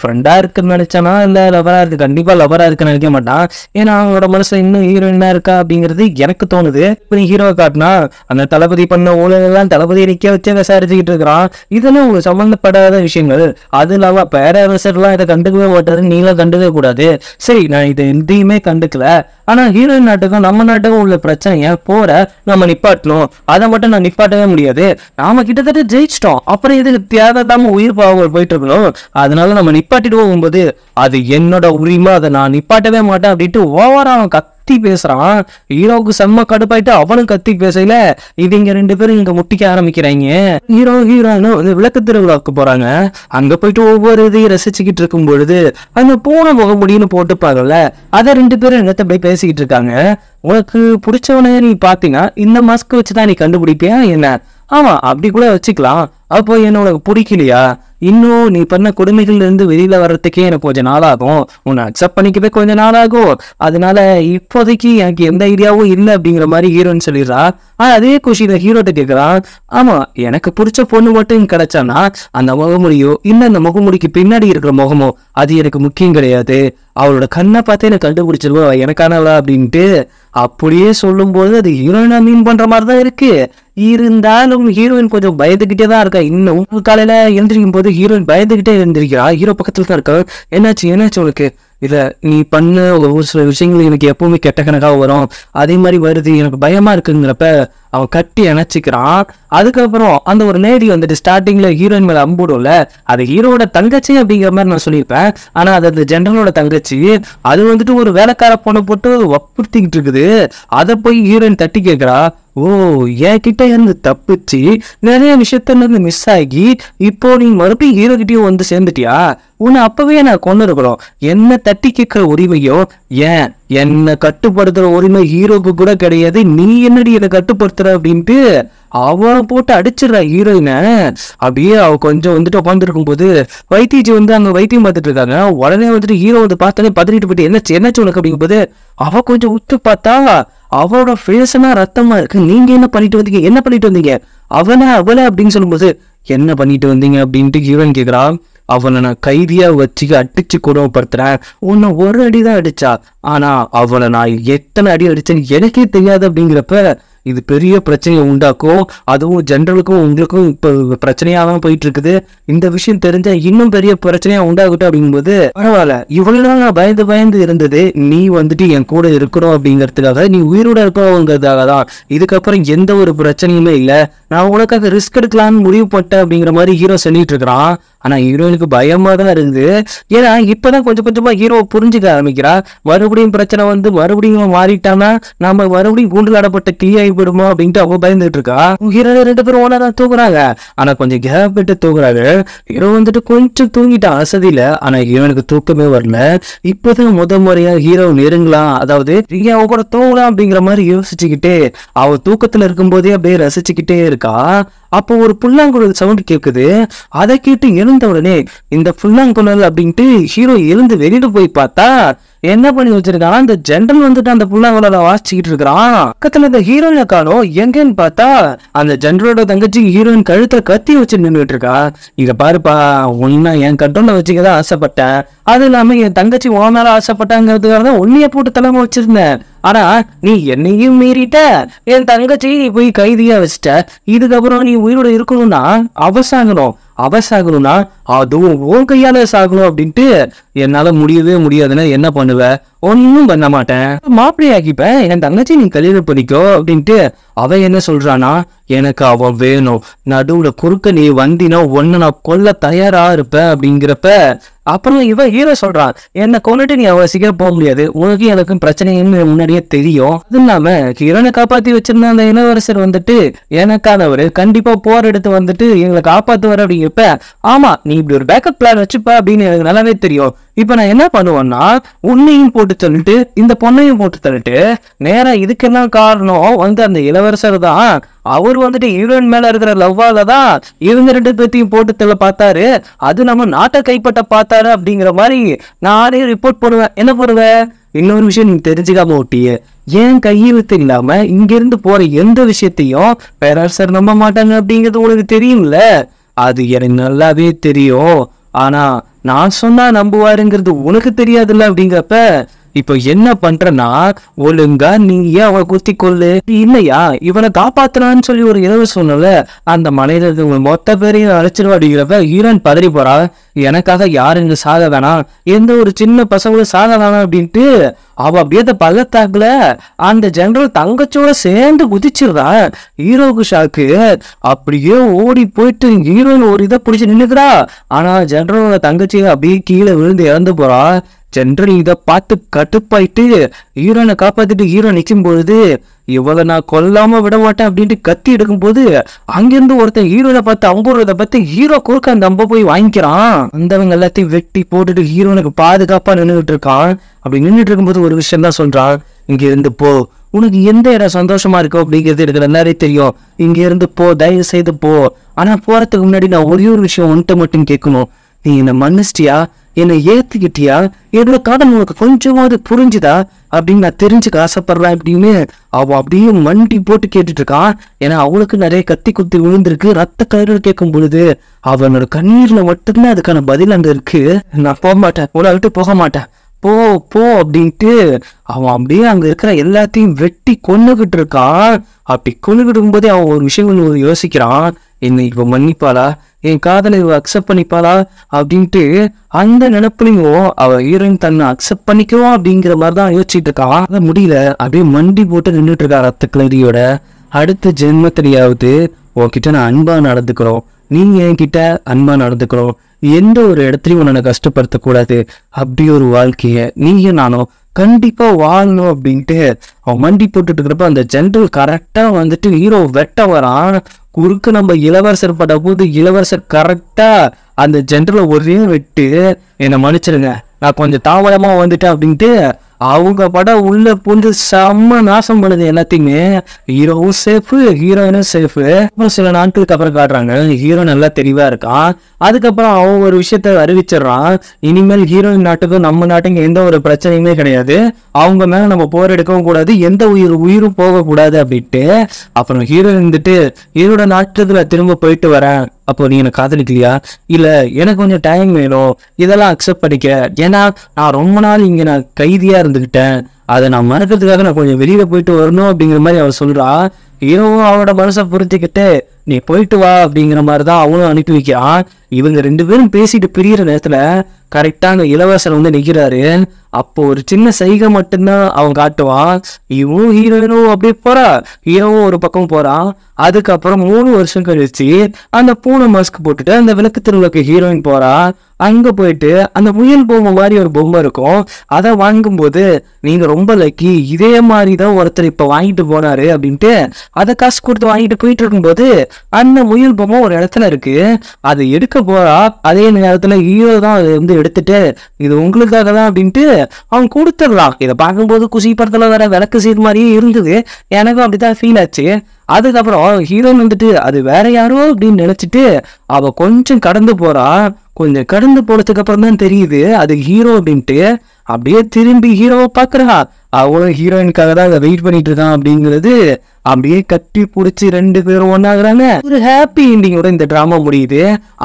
ஃப்ரெண்டா இருக்குன்னு நினைச்சானா இல்ல லவரா இருக்கு, கண்டிப்பா லவரா இருக்குன்னு நினைக்க மாட்டான். ஏன்னா அவனோட மனசுல இன்னும் ஹீரோயினா இருக்கா அப்படிங்கிறது எனக்கு தோணுது. இப்ப நீ ஹீரோவை காட்டினா அந்த தளபதி பண்ண ஊழலெல்லாம் தளபதியை நிக்க வச்சே விசாரிச்சுக்கிட்டு இருக்கிறான். இதெல்லாம் உங்களுக்கு சம்பந்தப்படாத விஷயங்கள். அது இல்லாம பேரரசர்லாம் இதை கண்டுக்கவே மாட்டாரு, நீங்களும் கண்டுக்கவே கூடாது. சரி நான் இதை எதையுமே கண்டுக்கல, ஆனா ஹீரோயின் நாட்டுக்கும் நம்ம நாட்டுக்கும் உள்ள பிரச்சனைய போற நம்ம நிப்பாட்டணும். அதை மட்டும் நான் நிப்பாட்டவே முடியாது, நாம கிட்டத்தட்ட ஜெயிச்சிட்டோம், அப்புறம் இதுக்கு தேவையில்லாம உயிர் பாவங்கள் போயிட்டு இருக்கணும், அதனால நம்ம நிப்பாட்டிட்டு போகும்போது அது என்னோட உரிமை, அதை நான் நிப்பாட்டவே மாட்டேன் அப்படின்ட்டு ஓவரா அவன் கத்தி பேசுறான். ஹீரோவுக்கு செம்ம கடுப்பாயிட்டு அவனும் கத்தி பேசல. இவங்க ரெண்டு பேரும் இங்க முட்டிக்க ஆரம்பிக்கிறாங்க. ஹீரோன்னு வந்து விளக்கு திருவிழாவுக்கு போறாங்க. அங்க போயிட்டு ஒவ்வொரு இதையும் ரசிச்சுக்கிட்டு இருக்கும் பொழுது அந்த பூனை முகமுடின்னு போட்டுப்பாங்கல்ல, அதை ரெண்டு பேரும் என்னத்த போய் பேசிக்கிட்டு இருக்காங்க. உனக்கு பிடிச்சவனே நீ பாத்தீங்கன்னா இந்த மாஸ்க் வச்சுதான் நீ கண்டுபிடிப்பியா என்ன? ஆமா அப்படி கூட வச்சுக்கலாம். அப்போ என்ன உனக்கு பிடிக்கலையா, இன்னும் நீ பண்ண கொடுமைகள்ல இருந்து வெளியில வர்றதுக்கே எனக்கு கொஞ்சம் நாளாகும், உன்னை அக்செப்ட் பண்ணிக்கவே கொஞ்சம் நாளாகும், அதனால இப்போதைக்கு எனக்கு எந்த ஐடியாவும் இல்லை அப்படிங்கிற மாதிரி ஹீரோன்னு சொல்லிடுறா. அதே குஷியில ஹீரோட்ட கேட்கிறான், ஆமா எனக்கு பிடிச்ச பொண்ணு மட்டும் கிடைச்சானா அந்த முகமுடியோ இல்ல அந்த முகமுடிக்கு பின்னாடி இருக்கிற முகமோ அது எனக்கு முக்கியம் கிடையாது, அவளோட கண்ணை பார்த்தே எனக்கு கண்டுபிடிச்சிருவோம் எனக்கானவளா அப்படின்ட்டு அப்படியே சொல்லும் போது அது ஹீரோயினா மீன் பண்ற மாதிரிதான் இருக்கு. இருந்தாலும் ஹீரோயின் கொஞ்சம் பயந்துகிட்டே தான் இருக்கா. இன்னும் காலையில எழுந்திரிக்கும் போது ஹீரோயின் பயந்துகிட்டே எழுந்திருக்கிறா. ஹீரோ பக்கத்துல தான் இருக்கா. என்னாச்சு உனக்கு, இல்ல நீ பண்ண ஒரு சில விஷயங்கள் எனக்கு எப்பவுமே கெட்ட கணக்காக வரும், அதே மாதிரி வருது எனக்கு பயமா இருக்குங்கிறப்ப அவன் கட்டி அணைச்சிக்கிறான். அதுக்கப்புறம் அந்த ஒரு லேடி வந்துட்டு ஸ்டார்டிங்ல ஹீரோயின் மேல அம்புடும்ல, அது ஹீரோட தங்கச்சி அப்படிங்கிற மாதிரி நான் சொல்லியிருப்பேன், ஆனா அது அந்த ஜெனரலோட தங்கச்சி. அது வந்துட்டு ஒரு வேலைக்கார பொண்ணை போட்டு வற்புறுத்திக்கிட்டு இருக்குது. அதை போய் ஹீரோயின் தட்டி கேட்கிறா, ஓ என் கிட்ட இருந்து தப்பிச்சு நிறைய விஷயத்துல இருந்து மிஸ் ஆகி இப்போ நீ மறுபடியும் ஹீரோ கிட்டயும் வந்து சேர்ந்துட்டியா, உன்னை அப்பவே நான் கொண்டு இருக்கிறோம், என்ன தட்டி கேட்கிற உரிமையோ ஏன் என்னை கட்டுப்படுத்துற உரிமை ஹீரோக்கு கூட கிடையாது, நீ என்னடி என்னை கட்டுப்படுத்துற அப்படின்ட்டு அவனை போட்டு அடிச்சிடுறா ஹீரோயினை. அப்படியே அவ கொஞ்சம் வந்துட்டு உட்காந்துருக்கும் போது வைத்தியஜி வந்து அங்க வைத்தியம் பார்த்துட்டு இருக்காங்க. உடனே வந்துட்டு ஹீரோ வந்து பார்த்தாலே பதறிட்டு போயிட்டு என்னாச்சு உனக்கு அப்படிங்கும் போது அவ கொஞ்சம் உத்து பார்த்தா அவளோட ஃபேஸ்னா ரத்தமா இருக்கு. நீங்க என்ன பண்ணிட்டு வந்தீங்க அவளை அப்படின்னு சொல்லும்போது என்ன பண்ணிட்டு வந்தீங்க அப்படின்ட்டு ஹீரோயின் கேக்குறா. அவனை நான் கைதியா வச்சு அடிச்சு கொடுமைப்படுத்துறேன், உன்னை ஒரு அடிதான் அடிச்சா, ஆனா அவளை நான் எத்தனை அடி அடிச்சேன்னு எனக்கே தெரியாது அப்படிங்கிறப்ப இது பெரிய பிரச்சனையை உண்டாக்கும். அதுவும் ஜெனரலுக்கும் உங்களுக்கும் இப்ப பிரச்சனையாதான் போயிட்டு இருக்குது. இந்த விஷயம் தெரிஞ்ச இன்னும் பெரிய பிரச்சனையா உண்டாகட்டும் அப்படிங்கும்போது பரவாயில்ல, இவ்வளவு நான் பயந்து இருந்தது நீ வந்துட்டு என் கூட இருக்கணும் அப்படிங்கிறதுக்காக, நீ உயிரோட இருக்கணுங்கிறதுக்காக தான். இதுக்கப்புறம் எந்த ஒரு பிரச்சனையுமே இல்லை, நான் உனக்காக ரிஸ்க் எடுக்கலான்னு முடிவு பட்டேன் அப்படிங்கிற மாதிரி ஹீரோ சொல்லிட்டு இருக்கிறான். ஆனா ஹீரோயினுக்கு பயமா தான் இருக்குது. ஏன்னா இப்பதான் கொஞ்சம் கொஞ்சமா ஹீரோவை புரிஞ்சுக்க ஆரம்பிக்கிறா. மறுபடியும் பிரச்சனை வந்து மறுபடியும் மாறிட்டானா நாம மறுபடியும் கூண்டில் அடப்பட்ட கிளியாகி போயிடுமோ அப்படின்ட்டு அவ பயந்துட்டு இருக்கா. ஹீரோ ரெண்டு பேரும் ஒன்னா தான் தூக்குறாங்க, ஆனா கொஞ்சம் கேப் விட்டு தூக்குறாங்க. ஹீரோ வந்துட்டு கொஞ்சம் தூங்கிட்டான் அசதியில, ஆனா ஹீரோனுக்கு தூக்கமே வரல. இப்பதான் முறையா ஹீரோ நெருங்கலாம், அதாவது அவ கூட தூங்கலாம் அப்படிங்கிற மாதிரி யோசிச்சுக்கிட்டே அவ தூக்கத்துல இருக்கும் போதே அப்படியே ரசிச்சுக்கிட்டே இருக்கா. அப்போ ஒரு புல்லாங்குழல் சவுண்ட் கேட்குது. அதை கேட்டு எழுந்த உடனே இந்த புல்லாங்குழல் அப்படின்ட்டு ஹீரோ எழுந்து வெளியில போய் பார்த்தா என்ன பண்ணி வச்சிருக்கான், அந்த ஜெனரல் வந்துட்டு அந்த புல்லாங்குழல வாசிச்சுக்கிட்டு இருக்கிறான். பக்கத்துல இந்த ஹீரோயினை காணோம். எங்கன்னு பார்த்தா அந்த ஜெனரலோட தங்கச்சி ஹீரோயின் கழுத்துல கத்தி வச்சு நின்றுட்டு இருக்கா. இங்க பாருப்பா, உன்ன என் கட்டோல வச்சுக்கதான் ஆசைப்பட்டேன், அது இல்லாம என் தங்கச்சி உன் மேல ஆசைப்பட்டாங்கிறதுக்காக தான் உன்னைய போட்டு தலைமை வச்சிருந்தேன். ஆனா நீ என்னையும் மீறிட்ட, என் தங்கச்சி நீ போய் கைதியா வச்சுட்ட. இதுக்கப்புறம் நீ உயிரோட இருக்கணும்னா அவசாகணும்னா அதுவும் உன் கையால சாகணும் அப்படின்ட்டு என்னால முடியவே முடியாதுன்னா என்ன பண்ணுவ? ஒன்னும் பண்ண மாட்டேன், மாப்பிள்ளை ஆக்கிப்பேன், என் தங்கச்சி நீ கல்யாணம் பண்ணிக்கோ அப்படின்ட்டு அவ என்ன சொல்றானா, எனக்கு அவ வேணும், நடுவுல குறுக்க நீ வந்தினா ஒன்னு நான் கொல்ல தயாரா இருப்பேன் அப்படிங்கிறப்ப அப்புறம் இவன் ஹீரோ சொல்றான், என்ன கொண்டுட்டு நீ அவ்வளவு சீக்கிரம் போக முடியாது, உனக்கு எனக்கும் பிரச்சனைன்னு முன்னாடியே தெரியும். அது இல்லாம ஹீரோனை காப்பாத்தி வச்சிருந்த அந்த இளவரசர் வந்துட்டு எனக்கானவரு, கண்டிப்பா போர் எடுத்து வந்துட்டு எங்களை காப்பாத்துவாரு அப்படிங்கிறப்ப ஆமா நீ இப்படி ஒரு பேக்கப் பிளான் வச்சுப்ப அப்படின்னு எனக்கு நல்லாவே தெரியும். இப்ப நான் என்ன பண்ணுவேன்னா உன்னையும் போட்டு தள்ளிட்டு இந்த பொண்ணையும் போட்டு தள்ளிட்டு நேரா இதுக்கெல்லாம் காரணம் வந்து அந்த இளவரசர் தான். அவர் வந்துட்டு ஹீரோயின் மேல இருக்கிற லவ்வால தான் இவங்க 2 பேர்த்தையும் போட்டு தள்ள பார்த்தாரு, அது நம்ம நாட்டை கைப்பற்ற பார்த்தாரு அப்படிங்கிற மாதிரி நானே ரிப்போர்ட் பண்ணுவேன். என்ன பண்ணுவேன்? இன்னொரு விஷயம் நீங்க தெரிஞ்சுக்காம ஓட்டிய ஏன் கையெழுத்து இல்லாம இங்க இருந்து போற எந்த விஷயத்தையும் பேரரசர் நம்ப மாட்டாங்க அப்படிங்கிறது உனக்கு தெரியும்ல. அது எனக்கு நல்லாவே தெரியும், ஆனா நான் சொன்னா நம்புவாருங்கிறது உனக்கு தெரியாதுல்ல அப்படிங்கிறப்ப இப்போ என்ன பண்றனா, ஒழுங்கா நீ ஏன் அவனை குத்தி கொள்ளு, இல்லையா இவனை காப்பாத்தலான்னு சொல்லி ஒரு இரவு சொன்னல, அந்த மலையில மொத்த பேரையும் அழைச்சிருவா அப்படிங்கிறப்ப ஹீரோயின் பதறி போறா. எனக்காக யாருங்க சாக வேணாம், எந்த ஒரு சின்ன பசங்களும் சாக வேணாம் அப்படின்ட்டு அவ அப்படியே அந்த பள்ளத்தாக்குல அந்த ஜெனரல் தங்கச்சோட சேர்ந்து குதிச்சிருந்தா. ஹீரோவுக்கு ஷாக்கு, அப்படியே ஓடி போயிட்டு ஹீரோயின் ஒரு இதை பிடிச்சி நின்னுக்கிறா. ஆனா ஜெனரலோட தங்கச்சியை அப்படியே கீழே விழுந்து இறந்து போறா. ஜெனரல் இதை பார்த்து கட்டுப்பாயிட்டு ஹீரோனை காப்பாத்திட்டு ஹீரோ நிற்கும் பொழுது இவளை நான் கொல்லாம விட மாட்டேன் அப்படின்ட்டு கத்தி எடுக்கும் போது அங்கிருந்து ஒருத்தன் ஹீரோனை பார்த்து அம்புறதை பார்த்து ஹீரோ குறுக்க அந்த அம்ப போய் வாங்கிக்கிறான். அந்தவங்க எல்லாத்தையும் வெட்டி போட்டுட்டு ஹீரோனுக்கு பாதுகாப்பா நின்றுட்டு இருக்கான். அப்படி நின்றுட்டு இருக்கும்போது ஒரு விஷயம் தான் சொல்றான், இங்க இருந்து போ, உனக்கு எந்த இடம் சந்தோஷமா இருக்கும் அப்படிங்கிறது எனக்கு நல்லாவே தெரியும், இங்க இருந்து போ, தயவு செய்து போ. ஆனா போறதுக்கு முன்னாடி நான் ஒரே ஒரு விஷயம் உன்கிட்ட மட்டும் கேட்கணும், நீ என்னை மன்னிச்சிட்டியா, என்னை ஏத்துக்கிட்டியா, என்னோட காதல் உனக்கு கொஞ்சமாவது புரிஞ்சுதா அப்படின்னு நான் தெரிஞ்சுக்க ஆசைப்படுறேன் அப்படின்னு அவன் அப்படியே மண்டி போட்டு கேட்டுட்டு இருக்கான். ஏன்னா அவளுக்கு நிறைய கத்தி குத்தி விழுந்திருக்கு. ரத்த கலரில் கேட்கும் பொழுது அவனோட கண்ணீர்ல மட்டும்தான் அதுக்கான பதில் அங்க இருக்கு. நான் போக மாட்டேன், உன்னை விட்டு போக மாட்டேன், போ போ அப்படின்ட்டு அவன் அப்படியே அங்க இருக்கிற எல்லாத்தையும் வெட்டி கொன்னுகிட்டு இருக்கான். அப்படி கொன்னுகிட்டு இருக்கும்போதே அவன் ஒரு விஷயம் யோசிக்கிறான், என்னை இவ மன்னிப்பாளா, என் காதலை இவ அக்செப்ட் பண்ணிப்பாளா அப்படின்ட்டு அந்த நினைப்புலையும் அவ ஹீரோயின் தன்னை அக்செப்ட் பண்ணிக்குவோம் அப்படிங்கிற மாதிரிதான் யோசிச்சுட்டு இருக்கான். அதை முடியல, அப்படியே மண்டி போட்டு நின்றுட்டு இருக்கா ரத்த கிளரியோட. அடுத்த ஜென்மத்திலேயாவது உன்கிட்ட நான் அன்பா நடந்துக்கிறோம், நீங்க என்கிட்ட அன்பா நடந்துக்கிறோம், எந்த ஒரு இடத்துலையும் உன்னை கஷ்டப்படுத்தக்கூடாது, அப்படி ஒரு வாழ்க்கைய நீங்க நானும் கண்டிப்பா வாழணும் அப்படின்ட்டு அவன் மண்டி போட்டுட்டு இருக்கிறப்ப அந்த ஜெனரல் கரெக்டா வந்துட்டு ஹீரோ வெட்ட வரான். குறுக்கு நம்ம இளவரசர் பட போது இளவரசர் கரெக்டா அந்த ஜெனரலை ஒரே வெட்டு, என்னை மன்னிச்சிருங்க நான் கொஞ்சம் தாமதமா வந்துட்டேன் அப்படின்ட்டு அவங்க படம் உள்ள புந்து செம்ம நாசம் பண்ணுது எல்லாத்தையுமே. ஹீரோவும் சேஃபு, ஹீரோயினும் சேஃபு. அப்புறம் சில நாட்களுக்கு அப்புறம் காட்டுறாங்க ஹீரோ நல்லா தெளிவா இருக்கான். அதுக்கப்புறம் அவன் ஒரு விஷயத்த அறிவிச்சிடறான், இனிமேல் ஹீரோயின் நாட்டுக்கும் நம்ம நாட்டுக்கு எந்த ஒரு பிரச்சனையுமே கிடையாது, அவங்க மேல நம்ம போர் எடுக்கவும் கூடாது, எந்த உயிரும் போகக்கூடாது அப்படின்ட்டு. அப்புறம் ஹீரோ இருந்துட்டு ஹீரோட நாட்டுல திரும்ப போயிட்டு வரேன், அப்போ நீ எனக்கு காதலிக்கலையா, இல்ல எனக்கு கொஞ்சம் டைம் வேணும், இதெல்லாம் அக்செப்ட் பண்ணிக்க, ஏன்னா நான் ரொம்ப நாள் இங்க நான் கைதியா இருந்துகிட்டேன், அதை நான் மறக்கிறதுக்காக நான் கொஞ்சம் வெளியில போயிட்டு வரணும் அப்படிங்கிற மாதிரி அவ சொல்றா. ஹீரோவும் அவனோட மனசை புரிஞ்சுக்கிட்டு நீ போயிட்டு வா அப்படிங்கிற மாதிரிதான் அவனும் அனுப்பி வைக்கிறான். இவங்க 2 பேரும் பேசிட்டு பிரியிற நேரத்துல கரெக்டா அந்த இளவரசர் வந்து நிக்கிறாரு. அப்போ ஒரு சின்ன சைகை மட்டும்தான் அவன் காட்டுவான். இவனும் ஹீரோயினும் அப்படியே போறா, ஹீரோவும் ஒரு பக்கம் போறான். அதுக்கப்புறம் 3 வருஷம் கழிச்சு அந்த பூனை மாஸ்க் போட்டுட்டு அந்த விளக்கு திருவிழாக்கு ஹீரோயின் போறா. அங்க போயிட்டு அந்த முயல் பொம்மை மாதிரி ஒரு பொம்மை இருக்கும், அதை வாங்கும்போது நீங்க ரொம்ப லக்கி, இதே மாதிரிதான் ஒருத்தர் இப்ப வாங்கிட்டு போனாரு அப்படின்ட்டு அதை காசு கொடுத்து வாங்கிட்டு போயிட்டு இருக்கும்போது அந்த முயல் பொம்மை ஒரு இடத்துல இருக்கு. அதை எடுக்க போறா. அதே நேரத்துல ஹீரோ தான் அதை வந்து எடுத்துட்டு இது உங்களுக்காக தான் அப்படின்ட்டு அவன் கொடுத்துடலாம். இதை பார்க்கும்போது குஷி படத்துல வேற விளக்கு சீர் மாதிரியே இருந்தது, எனக்கும் அப்படித்தான் ஃபீல் ஆச்சு. அதுக்கப்புறம் ஹீரோயின் வந்துட்டு அது வேற யாரோ அப்படின்னு நினைச்சிட்டு அவ கொஞ்சம் கடந்து போறா. கொஞ்சம் கடந்து போனதுக்கு அப்புறம் தான் தெரியுது அது ஹீரோ அப்படின்ட்டு. அப்படியே திரும்பி ஹீரோவை பாக்குறா, அவளும் ஹீரோயினுக்காக தான் அதை வெயிட் பண்ணிட்டு இருக்கான் அப்படிங்கிறது. அப்படியே கட்டி பிடிச்சி 2 பேரும் ஒன்னாகிறாங்க. ஒரு ஹாப்பி எண்டிங்கோட இந்த டிராமா முடியுது.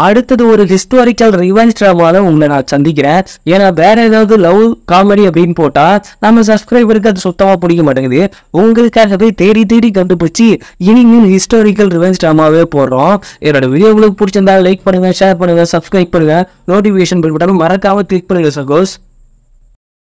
அடுத்தது ஒரு ஹிஸ்டாரிக்கல் ரிவெஞ்ச் டிராமால உங்களை நான் சந்திக்கிறேன். ஏன்னா வேற ஏதாவது லவ் காமெடி அப்படின்னு போட்டா நம்ம சப்ஸ்கிரைபருக்கு அது சுத்தமா பிடிக்க மாட்டேங்குது. உங்களுக்காகவே தேடி தேடி கண்டுபிடிச்சி இனிமேல் ஹிஸ்டாரிக்கல் ரிவெஞ்ச் டிராமாவே போடுறோம். என்னோட வீடியோ உங்களுக்கு பிடிச்சிருந்தா லைக் பண்ணுங்க, ஷேர் பண்ணுங்க, சப்ஸ்கிரைப் பண்ணுங்க, நோட்டிபிகேஷன் பெல் பட்டன் மறக்காம கிளிக் பண்ணுங்க சகோஸ்.